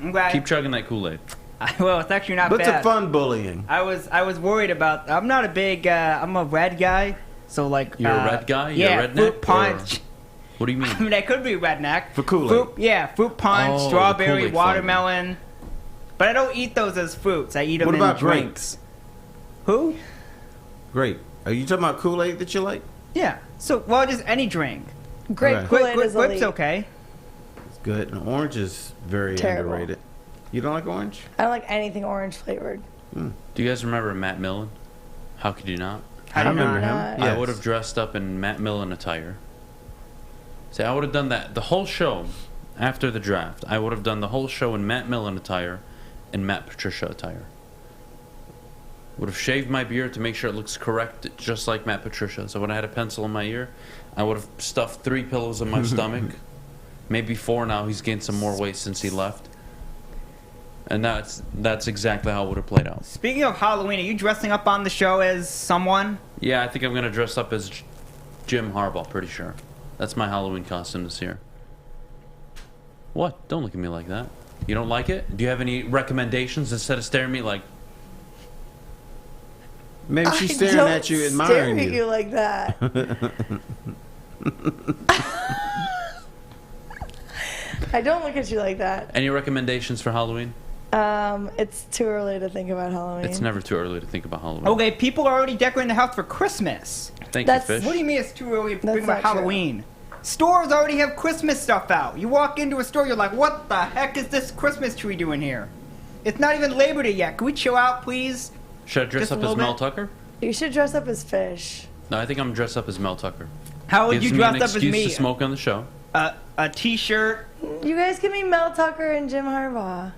I'm glad. Keep chugging that Kool-Aid. Well, it's actually not What's bad. a fun bullying? I was worried about. I'm not a big. I'm a red guy, so like. You're a red guy? Yeah, You're a redneck? fruit punch. What do you mean? I mean, I could be redneck. For Kool-Aid. Fruit punch, Oh, the strawberry, Kool-Aid watermelon. But I don't eat those as fruits. I eat them What in about drinks. Who? Grape. Are you talking about Kool-Aid that you like? Yeah. So, well, just any drink. Grape Kool-Aid is Grape's elite. okay. It's good. And orange is very Terrible. underrated. You don't like orange? I don't like anything orange flavored. Do you guys remember Matt Millen? How could you not? I do remember not. him. I would have dressed up in Matt Millen attire. See, I would have done that. The whole show, after the draft, I would have done the whole show in Matt Millen attire and Matt Patricia attire. Would have shaved my beard to make sure it looks correct, just like Matt Patricia. So when I had a pencil in my ear, I would have stuffed 3 pillows in my stomach. Maybe 4 now. He's gained some more weight since he left. And that's exactly how it would have played out. Speaking of Halloween, are you dressing up on the show as someone? Yeah, I think I'm going to dress up as Jim Harbaugh, pretty sure. That's my Halloween costume this year. What? Don't look at me like that. You don't like it? Do you have any recommendations instead of staring at me like... Maybe she's staring at you, admiring stare at you like that. I don't look at you like that. Any recommendations for Halloween? It's too early to think about Halloween. It's never too early to think about Halloween. Okay, people are already decorating the house for Christmas. Thank you, Fish. What do you mean it's too early to think That's about not true. Halloween? Stores already have Christmas stuff out. You walk into a store, you're like, what the heck is this Christmas tree doing here? It's not even Labor Day yet. Can we chill out, please? Should I dress Just a up as little Mel bit? Tucker? You should dress up as Fish. No, I think I'm dressed up as Mel Tucker. How would Gives you me dress an up as excuse me? to smoke on the show. A t-shirt. You guys can be Mel Tucker and Jim Harbaugh.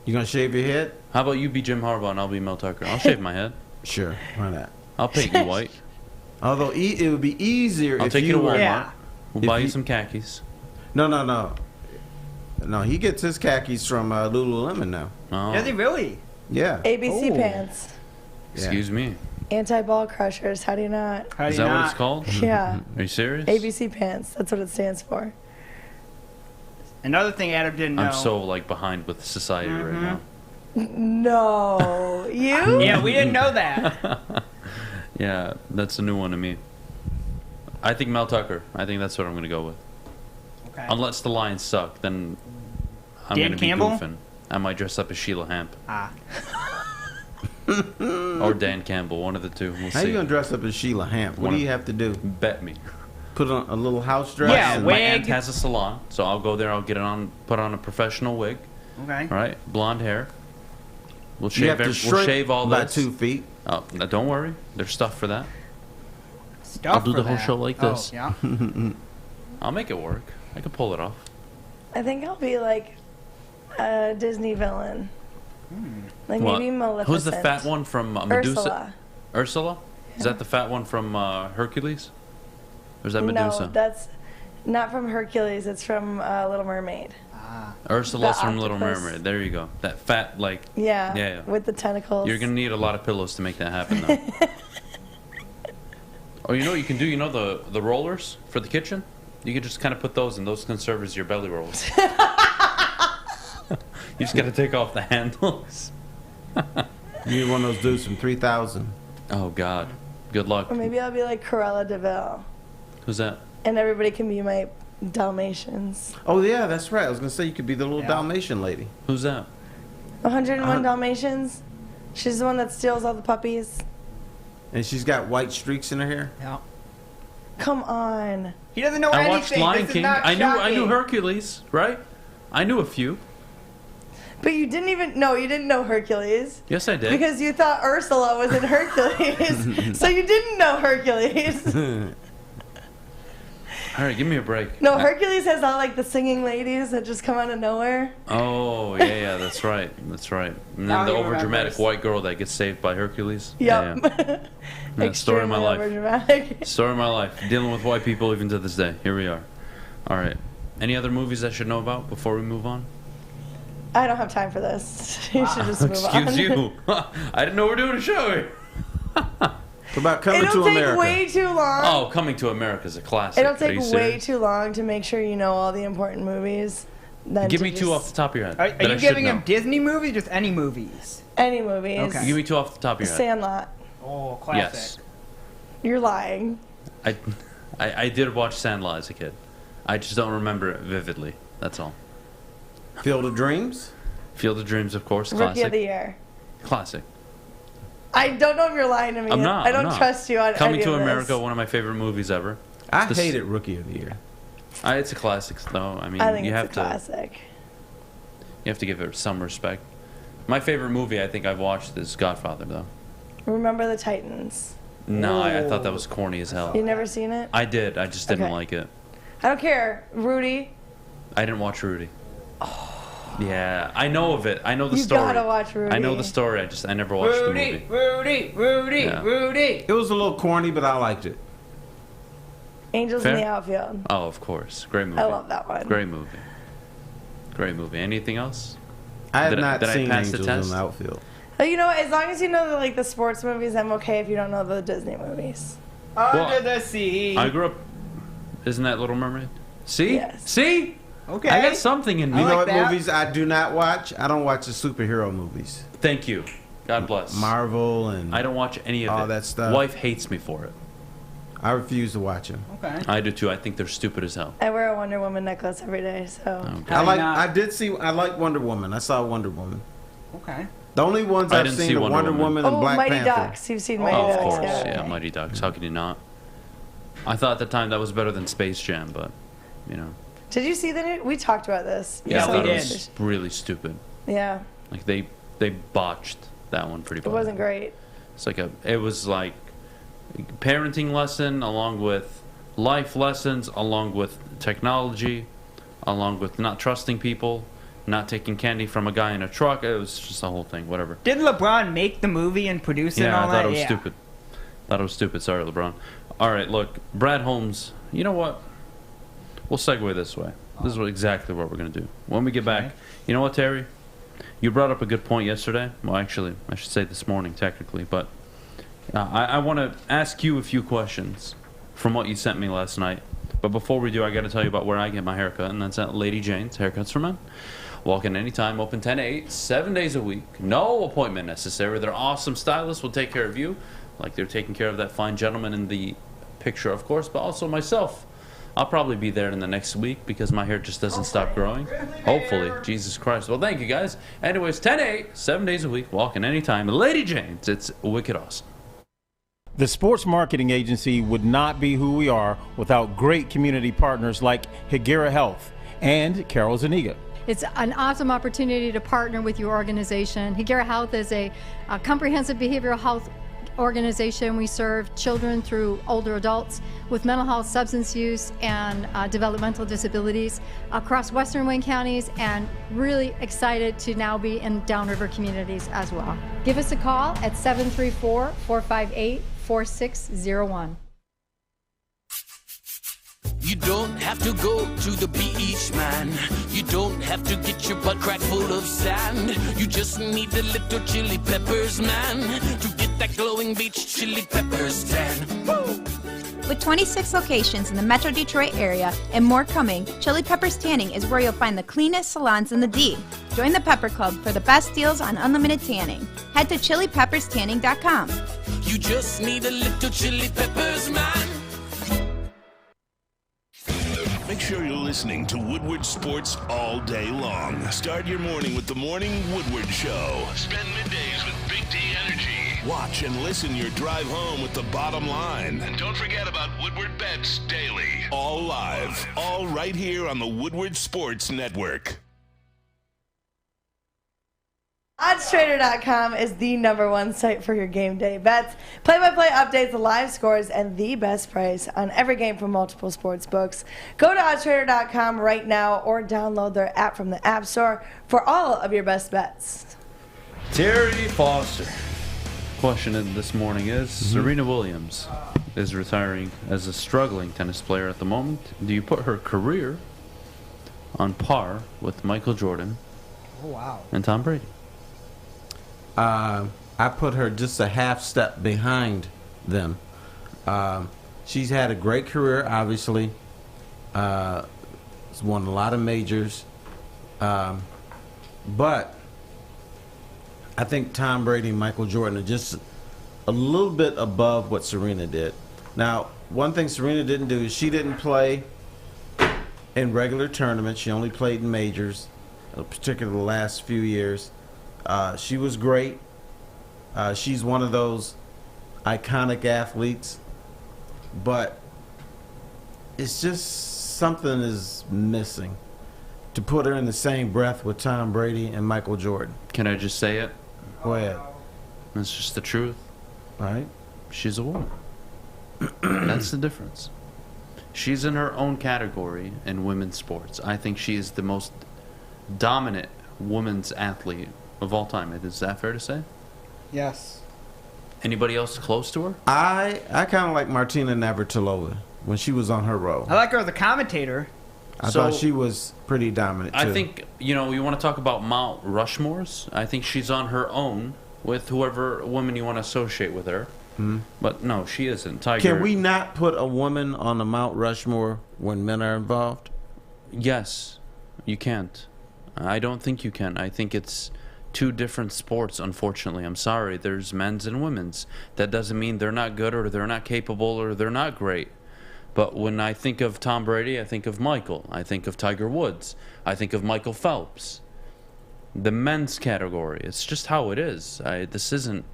You gonna shave your head? How about you be Jim Harbaugh and I'll be Mel Tucker? I'll shave my head. Sure, why not? I'll paint you white. Although it would be easier I'll if take you you to Walmart. were... Yeah. We'll buy you some khakis. No, he gets his khakis from Lululemon now. Oh. Does he really? Yeah. ABC Oh. pants. Excuse me. Anti-ball crushers. How do you not? How do Is you that what not? it's called? Yeah. Are you serious? ABC pants. That's what it stands for. Another thing Adam didn't know. I'm so like behind with society right now. No. You? Yeah, we didn't know that. Yeah, that's a new one to me. I think Mel Tucker. I think that's what I'm going to go with. Okay. Unless the Lions suck, then I'm Dan going to be Campbell? goofing. I might dress up as Sheila Hamp Ah. or Dan Campbell, one of the two. We'll How see. you gonna dress up as Sheila Hamp? What do you have to do? Bet me. Put on a little house dress? Yeah, and- My wig. aunt has a salon, so I'll go there. I'll get it on, put on a professional wig. Okay. All right, blonde hair. We'll You have shave. to We'll shrink shave all by this. 2 feet. Oh, no, don't worry. There's stuff for that. Stuff I'll do for the whole that. show like this. Oh, yeah. I'll make it work. I can pull it off. I think I'll be like a Disney villain. Like What? maybe Maleficent. Who's the fat one from Medusa? Ursula. Ursula? Is that the fat one from Hercules? Or is that Medusa? No, that's not from Hercules. It's from Little Mermaid. Ursula's the from Little octopus. Mermaid. There you go. That fat, like... Yeah, Yeah. with the tentacles. You're going to need a lot of pillows to make that happen, though. Oh, you know what you can do? You know the rollers for the kitchen? You can just kind of put those, and those can serve as your belly rolls. You just got to take off the handles. You need one of those dudes from 3000. Oh, God. Good luck. Or maybe I'll be like Cruella de Vil. Who's that? And everybody can be my Dalmatians. Oh, yeah, that's right. I was going to say you could be the little Dalmatian lady. Who's that? 101 Dalmatians. She's the one that steals all the puppies. And she's got white streaks in her hair? Yeah. Come on. He doesn't know I anything. watched Lion This is King. not I knew shocking. Hercules, right? I knew a few. But you didn't even know. You didn't know Hercules. Yes, I did. Because you thought Ursula was in Hercules. So you didn't know Hercules. All right, give me a break. No, Hercules has all like the singing ladies that just come out of nowhere. Oh, yeah, that's right. That's right. And Now then the he overdramatic remembers. white girl that gets saved by Hercules. Yep. Yeah. Story of my life. Overdramatic. Story of my life. Dealing with white people even to this day. Here we are. All right. Any other movies I should know about before we move on? I don't have time for this. You should just move on. Excuse you. I didn't know we're doing a show here. What about Coming It'll to take America? way too long. Oh, Coming to America is a classic. It'll Are take you way serious? too long to make sure you know all the important movies. Than Give to me two just- off the top of your head. Are that you I should giving know. him Disney movies or just any movies? Any movies. Okay. Give me two off the top of your head. Sandlot. Oh, classic. Yes. You're lying. I did watch Sandlot as a kid. I just don't remember it vividly. That's all. Field of Dreams? Field of Dreams, of course. Rookie Classic. of the Year. Classic. I don't know if you're lying to me. I'm not. I don't I'm not. trust you on Coming any to of America, this. one of my favorite movies ever. I This- hated Rookie of the Year. It's a classic, though. I mean, I think you it's have a to. classic. You have to give it some respect. My favorite movie I think I've watched is Godfather, though. Remember the Titans. No, I thought that was corny as hell. You never seen it? I did. I just didn't Okay. like it. I don't care. Rudy. I didn't watch Rudy. Yeah, I know of it. I know the You story. gotta watch Rudy. I know the story. I never watched the movie. Rudy, Yeah. Rudy. It was a little corny, but I liked it. Angels Fair? in the Outfield. Oh, of course. Great movie. I love that one. Great movie. Great movie. Anything else? I have Did not did seen I pass the Angels test? in the Outfield. You know what? As long as you know the sports movies, I'm okay if you don't know the Disney movies. Under the sea. I grew up. Isn't that Little Mermaid? See? Yes. See? Okay. I got something in me. You know what movies I do not watch? I don't watch the superhero movies. Thank you. God bless. Marvel and I don't watch any of all it. that stuff. Wife hates me for it. I refuse to watch them. Okay. I do too. I think they're stupid as hell. I wear a Wonder Woman necklace every day, so. I like Wonder Woman. I saw Wonder Woman. Okay. The only ones I I've didn't seen see are Wonder Wonder Woman and Oh, Black Mighty Panther. Ducks. You've seen Mighty Oh, Ducks, of course. yeah. Yeah, Mighty Ducks. How could you not? I thought at the time that was better than Space Jam, but, you know. Did you see the new? We talked about this. Yeah, I So- thought it was really stupid. Yeah, Like, they botched that one pretty it bad. wasn't great. It was like parenting lesson along with life lessons, along with technology, along with not trusting people, not taking candy from a guy in a truck. It was just a whole thing, whatever. Did LeBron make the movie and produce it and Yeah, all I that? thought it was stupid. Thought it was stupid. Sorry, LeBron. All right, look, Brad Holmes. You know what? We'll segue this way. This is exactly what we're going to do. When we get back, you know what, Terry? You brought up a good point yesterday. Well, actually, I should say this morning, technically. But I want to ask you a few questions from what you sent me last night. But before we do, I got to tell you about where I get my haircut, and that's at Lady Jane's Haircuts for Men. Walk in anytime, open 10 to 8, 7 days a week. No appointment necessary. Their awesome stylists will take care of you, like they're taking care of that fine gentleman in the picture, of course, but also myself. I'll probably be there in the next week because my hair just doesn't stop growing. Hopefully. Jesus Christ. Well, thank you, guys. Anyways, 10 to 8, 7 days a week, walk in anytime. Lady Jane's. It's wicked awesome. The Sports Marketing Agency would not be who we are without great community partners like Higuera Health and Carol Zaniga. It's an awesome opportunity to partner with your organization. Higuera Health is a comprehensive behavioral health organization. We serve children through older adults with mental health, substance use, and developmental disabilities across Western Wayne counties, and really excited to now be in downriver communities as well. Give us a call at 734-458-4601. You don't have to go to the beach, man. You don't have to get your butt crack full of sand. You just need a little chili peppers, man, to get that glowing beach chili peppers tan. Woo! With 26 locations in the Metro Detroit area and more coming, Chili Peppers Tanning is where you'll find the cleanest salons in the D. Join the Pepper Club for the best deals on unlimited tanning. Head to chilipepperstanning.com. You just need a little chili peppers, man. Make sure you're listening to Woodward Sports all day long. Start your morning with the Morning Woodward Show. Spend middays with Big D Energy. Watch and listen your drive home with the Bottom Line. And don't forget about Woodward Bets daily. All live, all right here on the Woodward Sports Network. OddsTrader.com is the #1 site for your game day bets, play-by-play updates, live scores, and the best price on every game from multiple sports books. Go to OddsTrader.com right now or download their app from the App Store for all of your best bets. Terry Foster. Question this morning is, Serena Williams is retiring as a struggling tennis player at the moment. Do you put her career on par with Michael Jordan and Tom Brady? I put her just a half step behind them. She's had a great career, obviously. She's won a lot of majors. But I think Tom Brady and Michael Jordan are just a little bit above what Serena did. Now, one thing Serena didn't do is she didn't play in regular tournaments. She only played in majors, particularly the last few years. She was great. She's one of those iconic athletes, but it's just something is missing to put her in the same breath with Tom Brady and Michael Jordan. Can I just say it? Go ahead. It's just the truth. All right. She's a woman. That's the difference. She's in her own category in women's sports. I think she is the most dominant women's athlete of all time. Is that fair to say? Yes. Anybody else close to her? I kind of like Martina Navratilova when she was on her roll. I like her as a commentator. I thought she was pretty dominant, too. I think, you want to talk about Mount Rushmores? I think she's on her own with whoever woman you want to associate with her. Mm-hmm. But no, she isn't. Tiger. Can we not put a woman on the Mount Rushmore when men are involved? Yes, you can't. I don't think you can. I think it's two different sports, unfortunately. I'm sorry. There's men's and women's. That doesn't mean they're not good or they're not capable or they're not great. But when I think of Tom Brady, I think of Michael. I think of Tiger Woods. I think of Michael Phelps. The men's category. It's just how it is. This isn't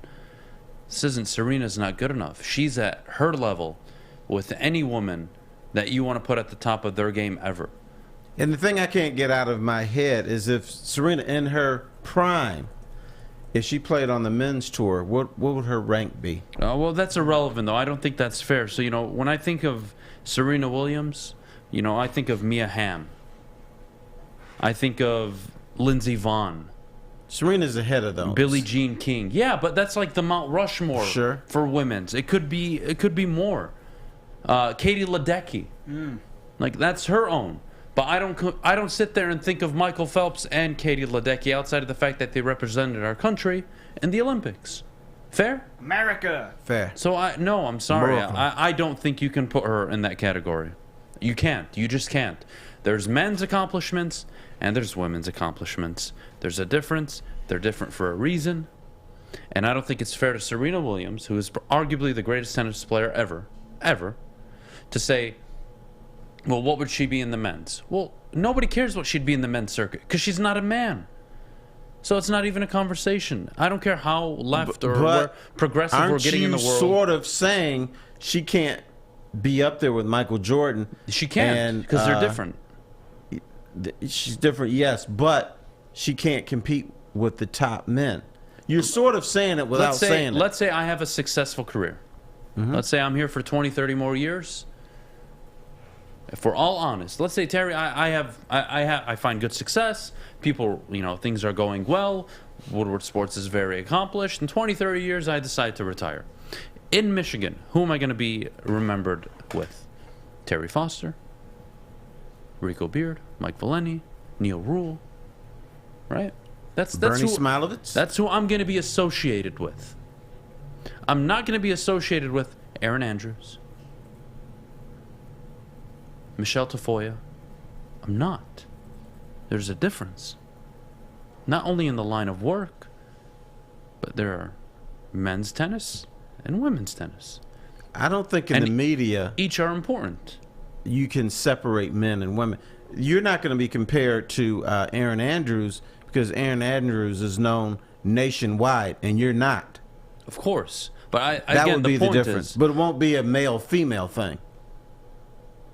Serena's not good enough. She's at her level with any woman that you want to put at the top of their game ever. And the thing I can't get out of my head is if Serena in her prime, if she played on the men's tour, what would her rank be? Well, that's irrelevant, though. I don't think that's fair. So, when I think of Serena Williams, I think of Mia Hamm. I think of Lindsey Vonn. Serena's ahead of those. Billie Jean King. Yeah, but that's like the Mount Rushmore for women's. It could be more. Katie Ledecky. Like, that's her own. But I don't sit there and think of Michael Phelps and Katie Ledecky outside of the fact that they represented our country in the Olympics. Fair? America. Fair. So I'm sorry. America. I don't think you can put her in that category. You can't. You just can't. There's men's accomplishments and there's women's accomplishments. There's a difference. They're different for a reason. And I don't think it's fair to Serena Williams, who is arguably the greatest tennis player ever, to say, well, what would she be in the men's? Well, nobody cares what she'd be in the men's circuit because she's not a man. So it's not even a conversation. I don't care how left or progressive we're getting in the world. Aren't you sort of saying she can't be up there with Michael Jordan? She can't because they're different. She's different, yes, but she can't compete with the top men. You're sort of saying it without saying it. Let's say I have a successful career. Let's say I'm here for 20, 30 more years. If we're all honest, let's say, Terry, I find good success. People, things are going well. Woodward Sports is very accomplished. In 20, 30 years, I decide to retire. In Michigan, who am I going to be remembered with? Terry Foster, Rico Beard, Mike Valeni, Neil Rule, right? That's Bernie who, Smilovitz? That's who I'm going to be associated with. I'm not going to be associated with Aaron Andrews, Michelle Tafoya. I'm not. There's a difference. Not only in the line of work, but there are men's tennis and women's tennis. I don't think in the media each are important. You can separate men and women. You're not going to be compared to Aaron Andrews because Aaron Andrews is known nationwide, and you're not. Of course, but that again, would be the point difference. is, but it won't be a male-female thing.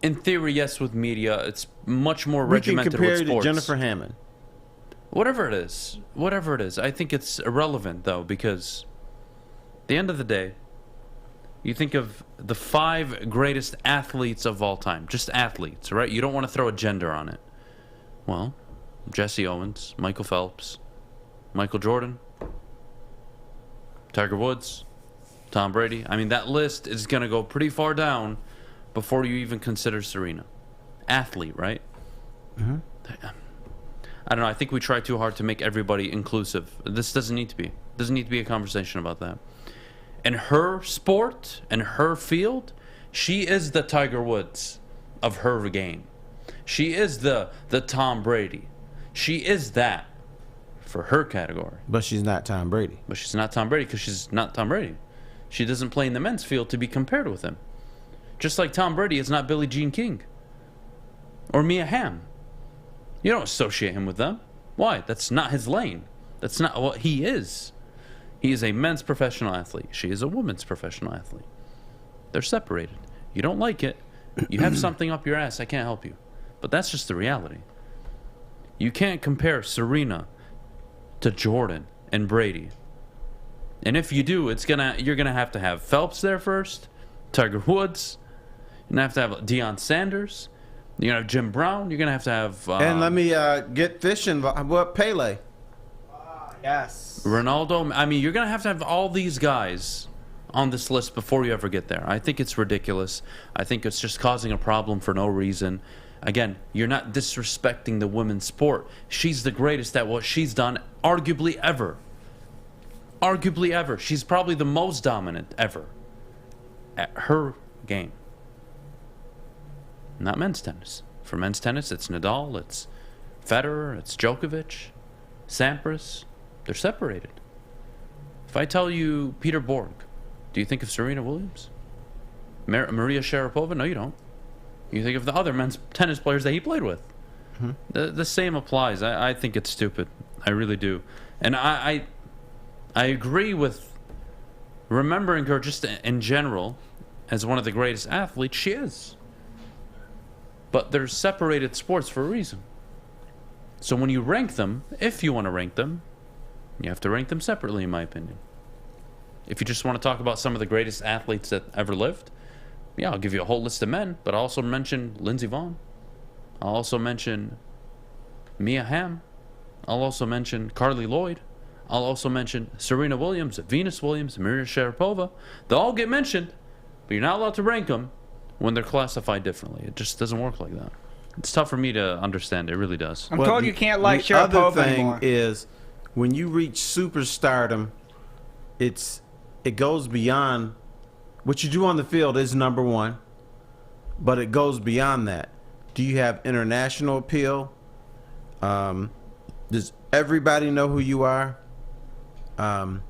In theory, yes, with media, it's much more We can regimented compare with you to sports. Jennifer Hammond. Whatever it is, I think it's irrelevant though, because at the end of the day, you think of the 5 greatest athletes of all time, just athletes, right? You don't want to throw a gender on it. Well, Jesse Owens, Michael Phelps, Michael Jordan, Tiger Woods, Tom Brady. I mean, that list is going to go pretty far down before you even consider Serena. Athlete, right? I don't know. I think we try too hard to make everybody inclusive. This doesn't need to be. Doesn't need to be a conversation about that. In her sport and her field, she is the Tiger Woods of her game. She is the Tom Brady. She is that for her category. But she's not Tom Brady. But she's not Tom Brady because she's not Tom Brady. She doesn't play in the men's field to be compared with him. Just like Tom Brady is not Billie Jean King or Mia Hamm. You don't associate him with them. Why? That's not his lane. That's not what he is. He is a men's professional athlete. She is a women's professional athlete. They're separated. You don't like it. You have something up your ass. I can't help you. But that's just the reality. You can't compare Serena to Jordan and Brady. And if you do, you're gonna have to have Phelps there first, Tiger Woods. You're gonna have to have Deion Sanders. You're gonna have Jim Brown. You're gonna have to have. And let me get fishing. What Pele? Yes. Ronaldo. I mean, you're gonna have to have all these guys on this list before you ever get there. I think it's ridiculous. I think it's just causing a problem for no reason. Again, you're not disrespecting the women's sport. She's the greatest at what she's done, arguably ever. Arguably ever. She's probably the most dominant ever at her game. Not men's tennis. For men's tennis, it's Nadal, it's Federer, it's Djokovic, Sampras. They're separated. If I tell you Peter Borg, do you think of Serena Williams? Maria Sharapova? No, you don't. You think of the other men's tennis players that he played with. The same applies. I think it's stupid. I really do. And I agree with remembering her just in general as one of the greatest athletes. She is. But they're separated sports for a reason. So when you rank them, if you want to rank them, you have to rank them separately, in my opinion. If you just want to talk about some of the greatest athletes that ever lived, yeah, I'll give you a whole list of men, but I'll also mention Lindsey Vonn. I'll also mention Mia Hamm. I'll also mention Carly Lloyd. I'll also mention Serena Williams, Venus Williams, Maria Sharapova. They'll all get mentioned, but you're not allowed to rank them when they're classified differently. It just doesn't work like that. It's tough for me to understand. It really does. I'm told you can't like the other Sharapova thing anymore. is when you reach superstardom, it goes beyond what you do on the field is number one, but it goes beyond that. Do you have international appeal? Does everybody know who you are? Can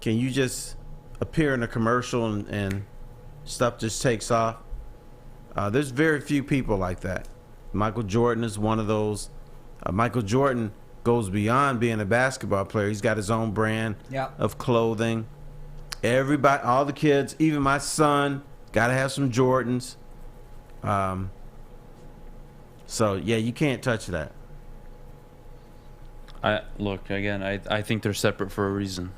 you just appear in a commercial and stuff just takes off? There's very few people like that. Michael Jordan is one of those. Michael Jordan goes beyond being a basketball player. He's got his own brand of clothing. Everybody, all the kids, even my son, got to have some Jordans. So yeah, you can't touch that. I think they're separate for a reason.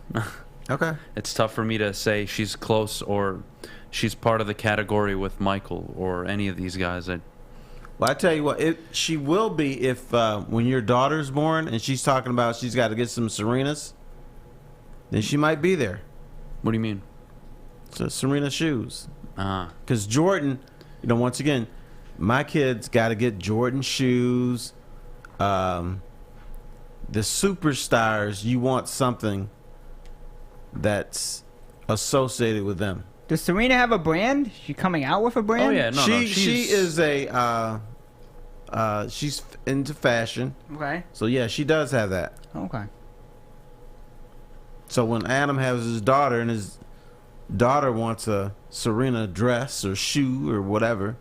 Okay. It's tough for me to say she's close or she's part of the category with Michael or any of these guys. Well, I tell you what, she will be if when your daughter's born and she's talking about she's got to get some Serenas, then she might be there. What do you mean? So Serena shoes. Because Jordan, once again, my kids got to get Jordan shoes. The superstars, you want something that's associated with them. Does Serena have a brand? Is she coming out with a brand? Oh yeah, she is a she's into fashion. Okay. So yeah, she does have that. Okay. So when Adam has his daughter and his daughter wants a Serena dress or shoe or whatever,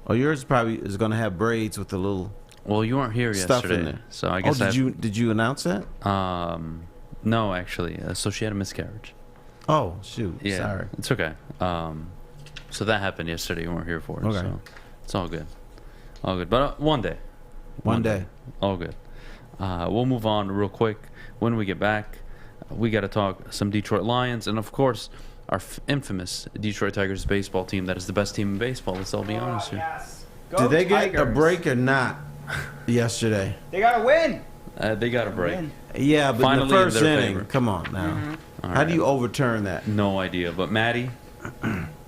yours probably is going to have braids with a little. Well, you weren't here stuff yesterday, in there. so I guess. Did you announce that? No, actually. So she had a miscarriage. Oh shoot! Yeah, sorry. It's okay. So that happened yesterday. You weren't here for it. Okay. So it's all good. All good. But one day. One day. All good. We'll move on real quick. When we get back, we got to talk some Detroit Lions and, of course, our infamous Detroit Tigers baseball team that is the best team in baseball. Let's all be honest here. Yes. Did they get a break or not yesterday? They got to win. They got a break. Yeah, but Finally in the first in their inning, favor. come on now. Mm-hmm. How do you overturn that? No idea. But Maddie,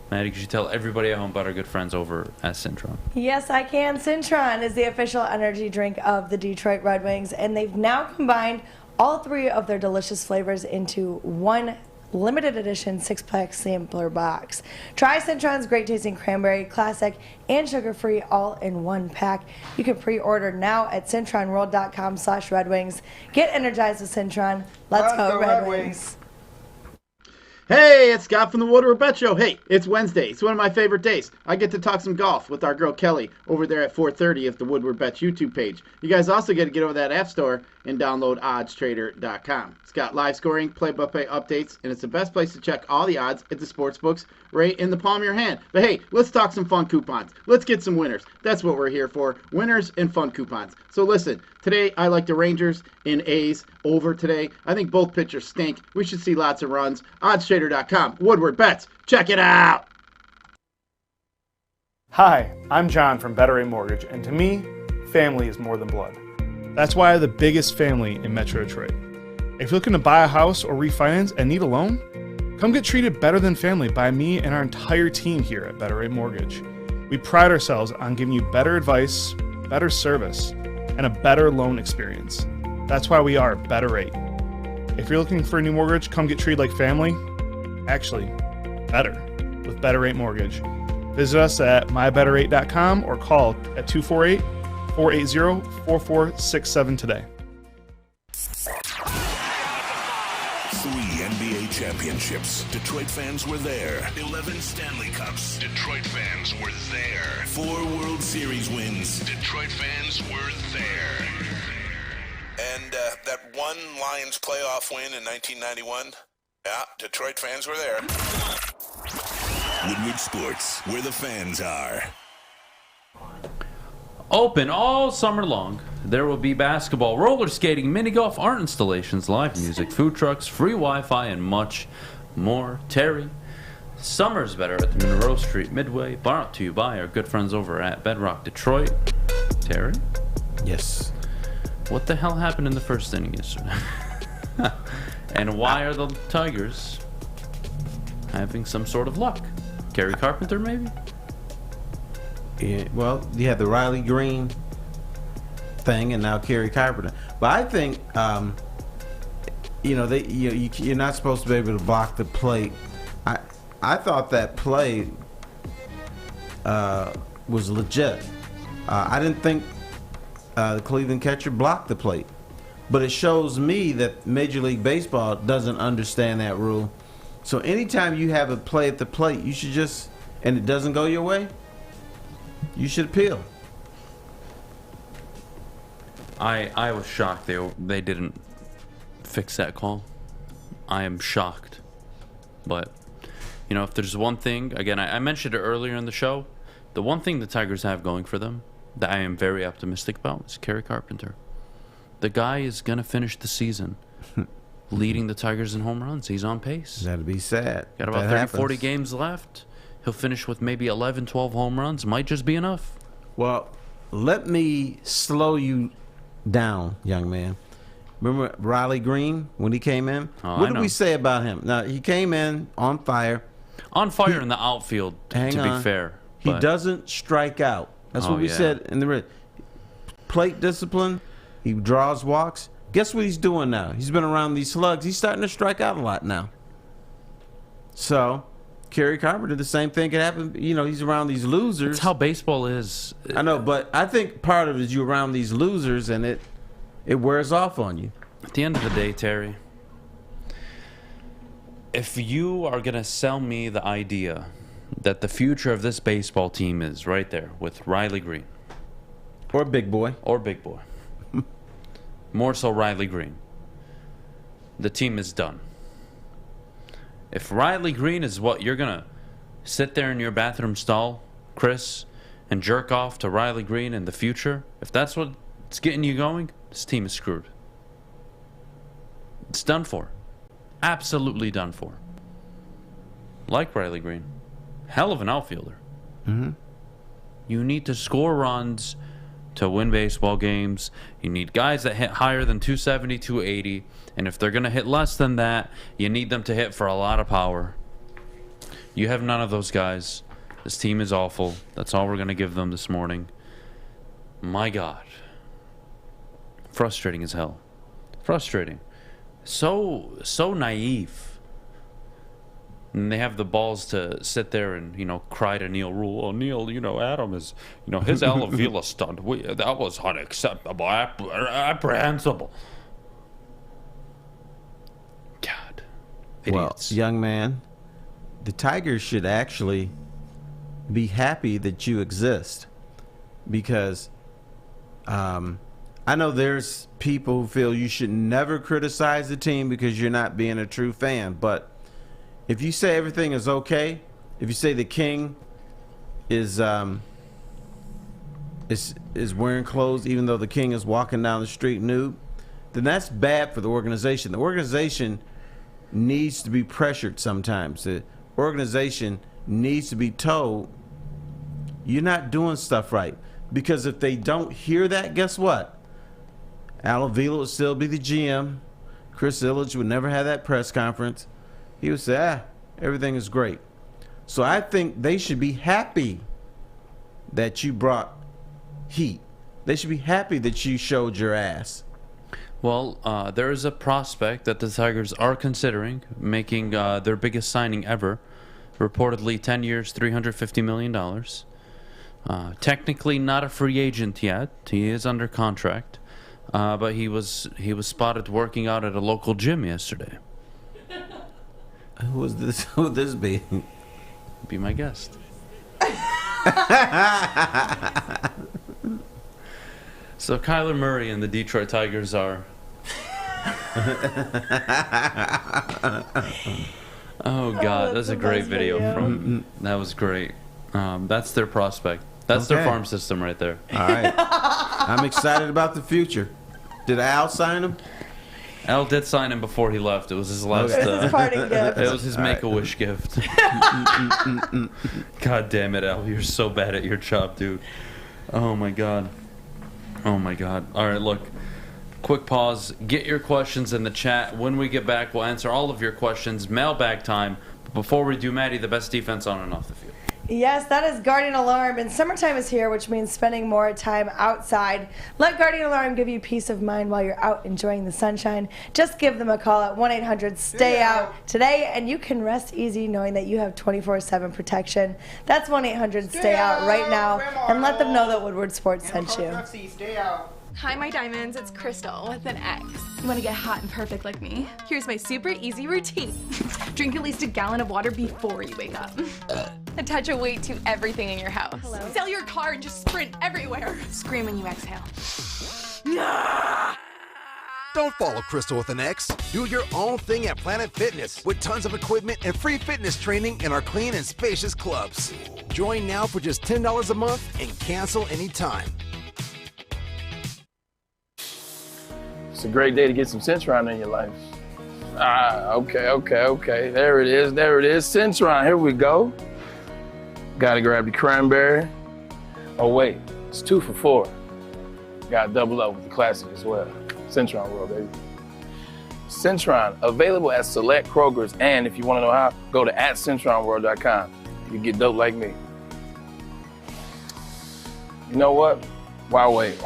could you tell everybody at home about our good friends over at Cintron? Yes, I can. Cintron is the official energy drink of the Detroit Red Wings, and they've now combined all three of their delicious flavors into one limited edition 6-pack sampler box. Try Cintron's great tasting cranberry, classic, and sugar-free all in one pack. You can pre-order now at cintronworld.com/Red Wings. Get energized with Cintron. Let's go Red Wings. Hey, it's Scott from the Woodward Bet Show. Hey, it's Wednesday. It's one of my favorite days. I get to talk some golf with our girl Kelly over there at 4:30 of the Woodward Bets YouTube page. You guys also get to get over that App Store and download oddstrader.com. It's got live scoring, play-by-play updates, and it's the best place to check all the odds at the sports books right in the palm of your hand. But hey, let's talk some fun coupons. Let's get some winners. That's what we're here for, winners and fun coupons. So listen, today I like the Rangers in A's over today. I think both pitchers stink. We should see lots of runs. Oddstrader.com. Woodward Bets. Check it out. Hi, I'm John from Better Rate Mortgage, and to me, family is more than blood. That's why I have the biggest family in Metro Detroit. If you're looking to buy a house or refinance and need a loan, come get treated better than family by me and our entire team here at Better Rate Mortgage. We pride ourselves on giving you better advice, better service, and a better loan experience. That's why we are Better Rate. If you're looking for a new mortgage, come get treated like family. Actually, better with Better Rate Mortgage. Visit us at mybetterrate.com or call at 248-480-4467 today. 3 NBA championships. Detroit fans were there. 11 Stanley Cups. Detroit fans were there. 4 World Series wins. Detroit fans were there. And that one Lions playoff win in 1991. Yeah, Detroit fans were there. Woodward Sports, where the fans are. Open all summer long. There will be basketball, roller skating, mini golf, art installations, live music, food trucks, free Wi-Fi, and much more. Terry, summer's better at the Monroe Street Midway. Brought to you by our good friends over at Bedrock Detroit. Terry? Yes. What the hell happened in the first inning yesterday? And why are the Tigers having some sort of luck? Kerry Carpenter, maybe? Yeah, well, you had the Riley Green thing, and now Kerry Carpenter. But I think, you're not supposed to be able to block the plate. I thought that play was legit. I didn't think the Cleveland catcher blocked the plate. But it shows me that Major League Baseball doesn't understand that rule. So anytime you have a play at the plate, you should just, and it doesn't go your way, you should appeal. I was shocked they didn't fix that call. I am shocked. But, if there's one thing, again, I mentioned it earlier in the show, The one thing the Tigers have going for them that I am very optimistic about is Kerry Carpenter. The guy is going to finish the season leading the Tigers in home runs. He's on pace. That'd be sad. Got about 30, 40 games left. He'll finish with maybe 11, 12 home runs. Might just be enough. Well, let me slow you down, young man. Remember Riley Green when he came in? What did we say about him? Now, he came in on fire. On fire in the outfield, to be fair. He doesn't strike out. That's what we said in the plate discipline. He draws walks. Guess what he's doing now? He's been around these slugs. He's starting to strike out a lot now. So, Kerry Carpenter, the same thing could happen. You know, he's around these losers. That's how baseball is. I know, but I think part of it is you're around these losers and it wears off on you. At the end of the day, Terry, if you are going to sell me the idea that the future of this baseball team is right there with Riley Green. Or Big Boy. More so Riley Green. The team is done. If Riley Green is what you're going to sit there in your bathroom stall, Chris, and jerk off to Riley Green in the future, if that's what's getting you going, this team is screwed. It's done for. Absolutely done for. Like Riley Green. Hell of an outfielder. Mm-hmm. You need to score runs to win baseball games. You need guys that hit higher than 270, 280. And if they're going to hit less than that, you need them to hit for a lot of power. You have none of those guys. This team is awful. That's all we're going to give them this morning. My God. Frustrating as hell. Frustrating. So naive. And they have the balls to sit there and, cry to Neil Rule. Oh, Neil, Adam is, his Alavila stunt. That was unacceptable, apprehensible. God. Idiots. Well, young man, the Tigers should actually be happy that you exist. Because I know there's people who feel you should never criticize the team because you're not being a true fan. But if you say everything is okay, if you say the king is wearing clothes even though the king is walking down the street nude, then that's bad for the organization. The organization needs to be pressured sometimes. The organization needs to be told, you're not doing stuff right. Because if they don't hear that, guess what? Al Avila would still be the GM. Chris Ilitchs would never have that press conference. He would say, everything is great. So I think they should be happy that you brought heat. They should be happy that you showed your ass. Well, there is a prospect that the Tigers are considering making their biggest signing ever. Reportedly 10 years, $350 million. Technically not a free agent yet. He is under contract. But he was spotted working out at a local gym yesterday. Who was this? Who would this be? Be my guest. So Kyler Murray and the Detroit Tigers are. Oh God, that's a great video from. That was great. That's their prospect. That's their farm system right there. All right. I'm excited about the future. Did Al sign him? Al did sign him before he left. It was his last. It was his parting gift. It was his Make-A-Wish gift. God damn it, Al! You're so bad at your job, dude. Oh my God. Oh my God. All right, look. Quick pause. Get your questions in the chat. When we get back, we'll answer all of your questions. Mailbag time. But before we do, Maddie, the best defense on and off the field. Yes, that is Guardian Alarm, and summertime is here, which means spending more time outside. Let Guardian Alarm give you peace of mind while you're out enjoying the sunshine. Just give them a call at 1-800-STAY-OUT today, and you can rest easy knowing that you have 24/7 protection. That's 1-800-STAY-OUT right now, and let them know that Woodward Sports sent you. Stay out. Hi, my diamonds. It's Crystal with an X. You want to get hot and perfect like me? Here's my super easy routine. Drink at least a gallon of water before you wake up. Attach a weight to everything in your house. Hello? Sell your car and just sprint everywhere. Scream when you exhale. Don't follow Crystal with an X. Do your own thing at Planet Fitness with tons of equipment and free fitness training in our clean and spacious clubs. Join now for just $10 a month and cancel anytime. It's a great day to get some Centron in your life. Okay. There it is. Centron, here we go. Gotta grab the cranberry. Oh wait, it's 2 for $4. Gotta double up with the classic as well. Centron World, baby. Centron, available at select Kroger's, and if you want to know how, go to @CentronWorld.com. You get dope like me. You know what? Why wait?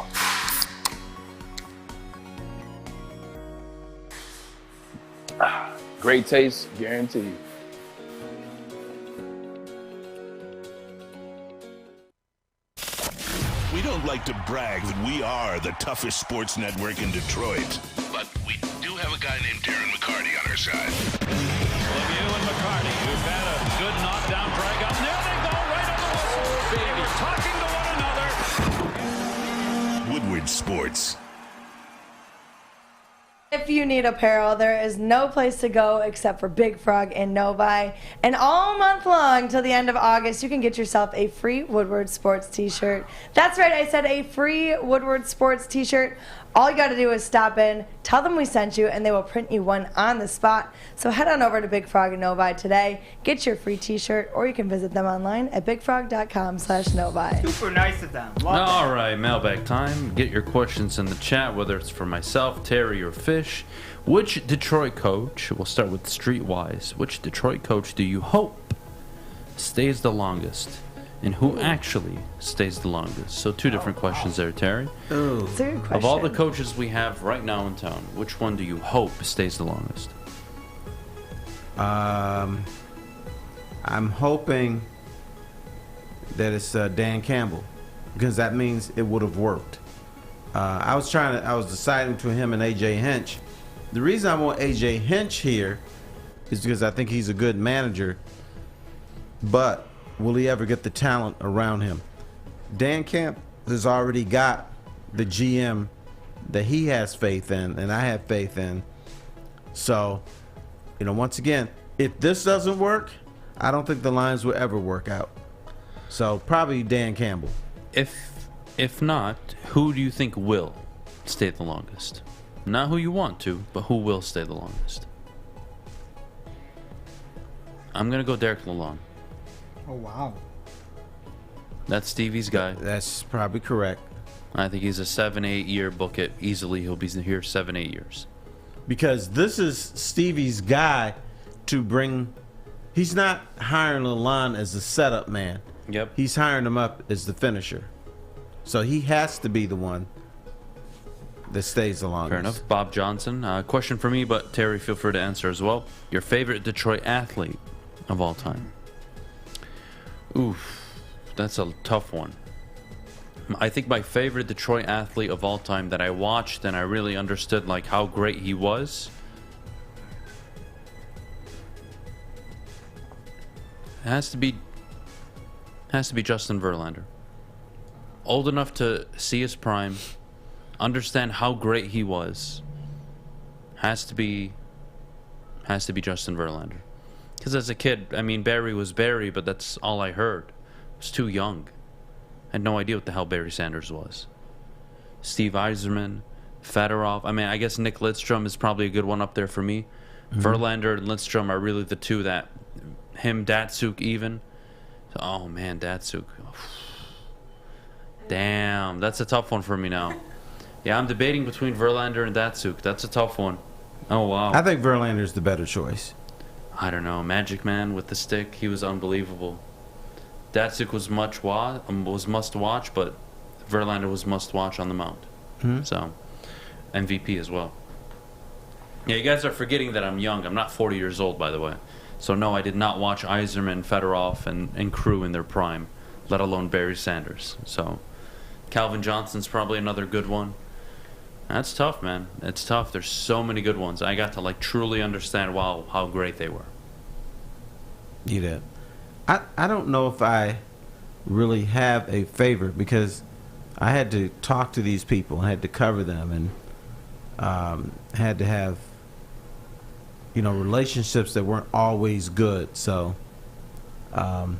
Great taste, guaranteed. We don't like to brag that we are the toughest sports network in Detroit, but we do have a guy named Darren McCarty on our side. Lemieux and McCarty, who've had a good knockdown drag up. There they go, right on the whistle. Baby, talking to one another. Woodward Sports. If you need apparel, there is no place to go except for Big Frog in Novi. And all month long till the end of August, you can get yourself a free Woodward Sports t-shirt. That's right, I said a free Woodward Sports t-shirt. All you got to do is stop in, tell them we sent you, and they will print you one on the spot. So head on over to Big Frog in Novi today, get your free t-shirt, or you can visit them online at bigfrog.com/Novi. Super nice of them. All right, mailbag time. Get your questions in the chat, whether it's for myself, Terry, or Fish. Which Detroit coach, we'll start with Streetwise, which Detroit coach do you hope stays the longest? And who actually stays the longest? So 2 different questions there, Terry. Ooh. That's a good question. Of all the coaches we have right now in town, which one do you hope stays the longest? I'm hoping that it's Dan Campbell, because that means it would have worked. I was deciding between him and AJ Hinch. The reason I want AJ Hinch here is because I think he's a good manager, but will he ever get the talent around him? Dan Campbell has already got the GM that he has faith in, and I have faith in. So, once again, if this doesn't work, I don't think the Lions will ever work out. So probably Dan Campbell. If not, who do you think will stay the longest? Not who you want to, but who will stay the longest? I'm going to go Derek Lalonde. Oh, wow. That's Stevie's guy. That's probably correct. I think he's a 7-8 year book it easily. He'll be here 7-8 years. Because this is Stevie's guy to bring. He's not hiring Lalonde as the setup man. Yep. He's hiring him up as the finisher. So he has to be the one that stays the longest. Fair enough. Bob Johnson. Question for me, but Terry, feel free to answer as well. Your favorite Detroit athlete of all time? Oof, that's a tough one. I think my favorite Detroit athlete of all time that I watched and I really understood like how great he was. Has to be Justin Verlander. Old enough to see his prime, understand how great he was. Has to be Justin Verlander. Because as a kid, I mean, Barry was Barry, but that's all I heard. I was too young. I had no idea what the hell Barry Sanders was. Steve Yzerman, Fedorov. I mean, I guess Nick Lidstrom is probably a good one up there for me. Mm-hmm. Verlander and Lidstrom are really the two that... Him, Datsuk even. Oh, man, Datsuk. Damn, that's a tough one for me now. Yeah, I'm debating between Verlander and Datsuk. That's a tough one. Oh, wow. I think Verlander's the better choice. I don't know. Magic Man with the stick, he was unbelievable. Datsuk was must watch, but Verlander was must watch on the mound. Mm-hmm. So, MVP as well. Yeah, you guys are forgetting that I'm young. I'm not 40 years old, by the way. So no, I did not watch Yzerman, Fedorov, and crew in their prime, let alone Barry Sanders. So, Calvin Johnson's probably another good one. That's tough, man. It's tough. There's so many good ones. I got to truly understand, wow, how great they were. You did. I don't know if I really have a favorite because I had to talk to these people. I had to cover them, had to have, relationships that weren't always good. So, I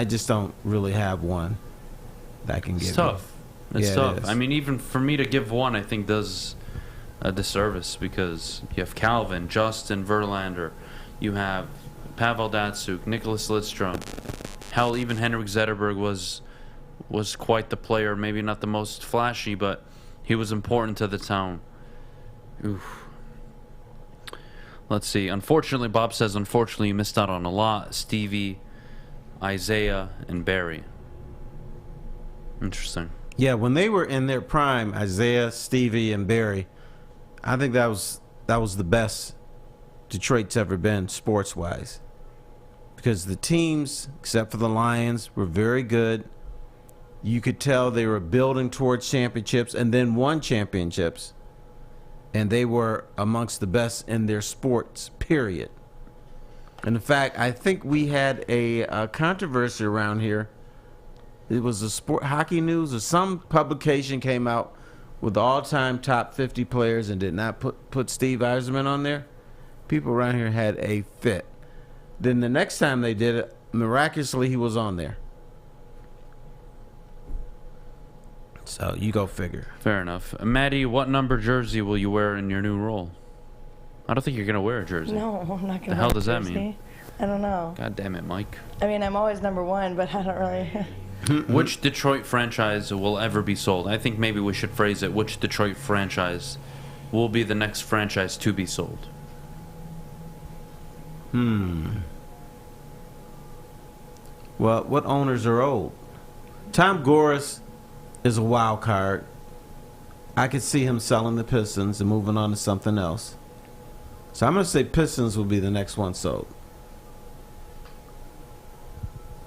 just don't really have one that I can give. It's tough. It's tough. It is. I mean, even for me to give one, I think does a disservice because you have Calvin, Justin Verlander, you have Pavel Datsyuk, Nicholas Lidstrom. Hell, even Henrik Zetterberg was quite the player. Maybe not the most flashy, but he was important to the town. Oof. Let's see. Unfortunately, Bob says, unfortunately, you missed out on a lot. Stevie, Isaiah, and Barry. Interesting. Yeah, when they were in their prime, Isaiah, Stevie, and Barry, I think that was the best Detroit's ever been sports-wise. Because the teams, except for the Lions, were very good. You could tell they were building towards championships and then won championships. And they were amongst the best in their sports, period. And in fact, I think we had a controversy around here. It was a Hockey News or some publication came out with the all-time top 50 players and did not put Steve Yzerman on there. People around here had a fit. Then the next time they did it, miraculously he was on there. So you go figure. Fair enough. Maddie, what number jersey will you wear in your new role? I don't think you're going to wear a jersey. No, I'm not going to. The hell does that mean? I don't know. God damn it, Mike. I mean, I'm always number one, but I don't really. Which Detroit franchise will ever be sold? I think maybe we should phrase it. Which Detroit franchise will be the next franchise to be sold? Well, what owners are old? Tom Gores is a wild card. I could see him selling the Pistons and moving on to something else. So I'm going to say Pistons will be the next one sold.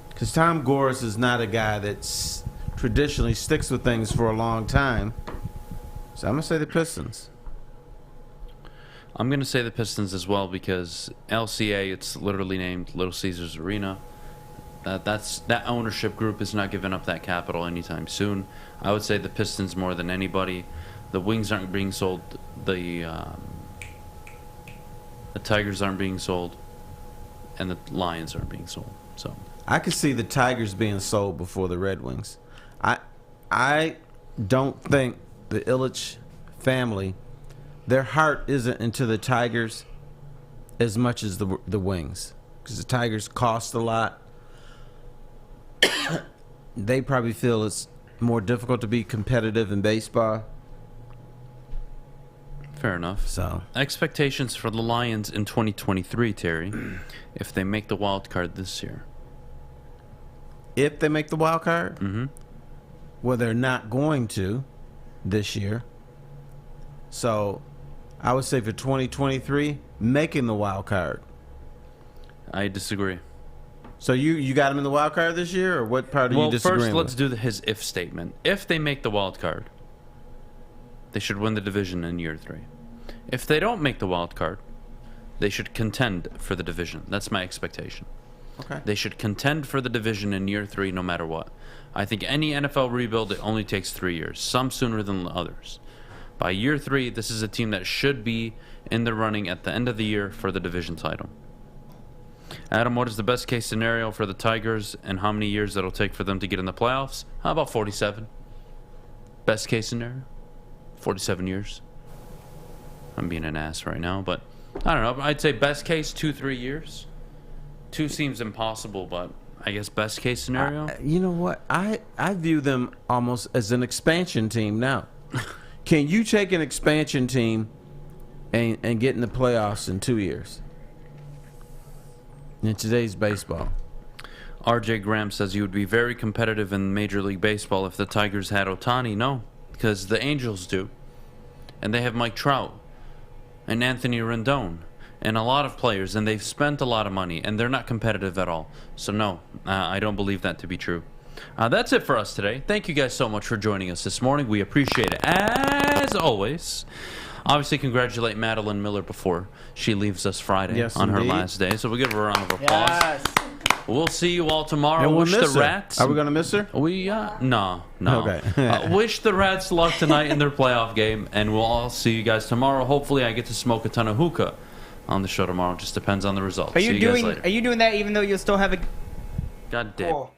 Because Tom Gores is not a guy that traditionally sticks with things for a long time. So I'm going to say the Pistons. I'm going to say the Pistons as well because LCA, it's literally named Little Caesars Arena. That ownership group is not giving up that capital anytime soon. I would say the Pistons more than anybody. The Wings aren't being sold. The Tigers aren't being sold. And the Lions aren't being sold. So I could see the Tigers being sold before the Red Wings. I don't think the Ilitch family, their heart isn't into the Tigers as much as the Wings. Because the Tigers cost a lot. They probably feel it's more difficult to be competitive in baseball. Fair enough. So expectations for the Lions in 2023, Terry, if they make the wild card this year. If they make the wild card? Mm-hmm. Well, they're not going to this year. So I would say for 2023, making the wild card. I disagree. So you got him in the wild card this year, or what part are you disagreeing with? Well, first let's do his if statement. If they make the wild card, they should win the division in year 3. If they don't make the wild card, they should contend for the division. That's my expectation. Okay. They should contend for the division in year 3 no matter what. I think any NFL rebuild, it only takes 3 years, some sooner than others. By year 3, this is a team that should be in the running at the end of the year for the division title. Adam, what is the best case scenario for the Tigers and how many years it'll take for them to get in the playoffs? How about 47? Best case scenario? 47 years. I'm being an ass right now, but I don't know. I'd say best case 2-3 years. 2 seems impossible, but I guess best case scenario. You know what? I view them almost as an expansion team now. Can you take an expansion team and get in the playoffs in 2 years? In today's baseball. RJ Graham says you would be very competitive in Major League Baseball if the Tigers had Ohtani. No, because the Angels do. And they have Mike Trout and Anthony Rendon and a lot of players, and they've spent a lot of money, and they're not competitive at all. So no, I don't believe that to be true. That's it for us today. Thank you guys so much for joining us this morning. We appreciate it, as always. Obviously, congratulate Madeline Miller before she leaves us Friday on her last day. So we give her a round of applause. Yes. We'll see you all tomorrow. And we'll Wish miss the her. Rats. Are we gonna miss her? No. Okay. Wish the Rats luck tonight in their playoff game, and we'll all see you guys tomorrow. Hopefully, I get to smoke a ton of hookah on the show tomorrow. Just depends on the results. Are See you you guys doing? later. Are you doing that even though you'll still have a? God damn. Oh.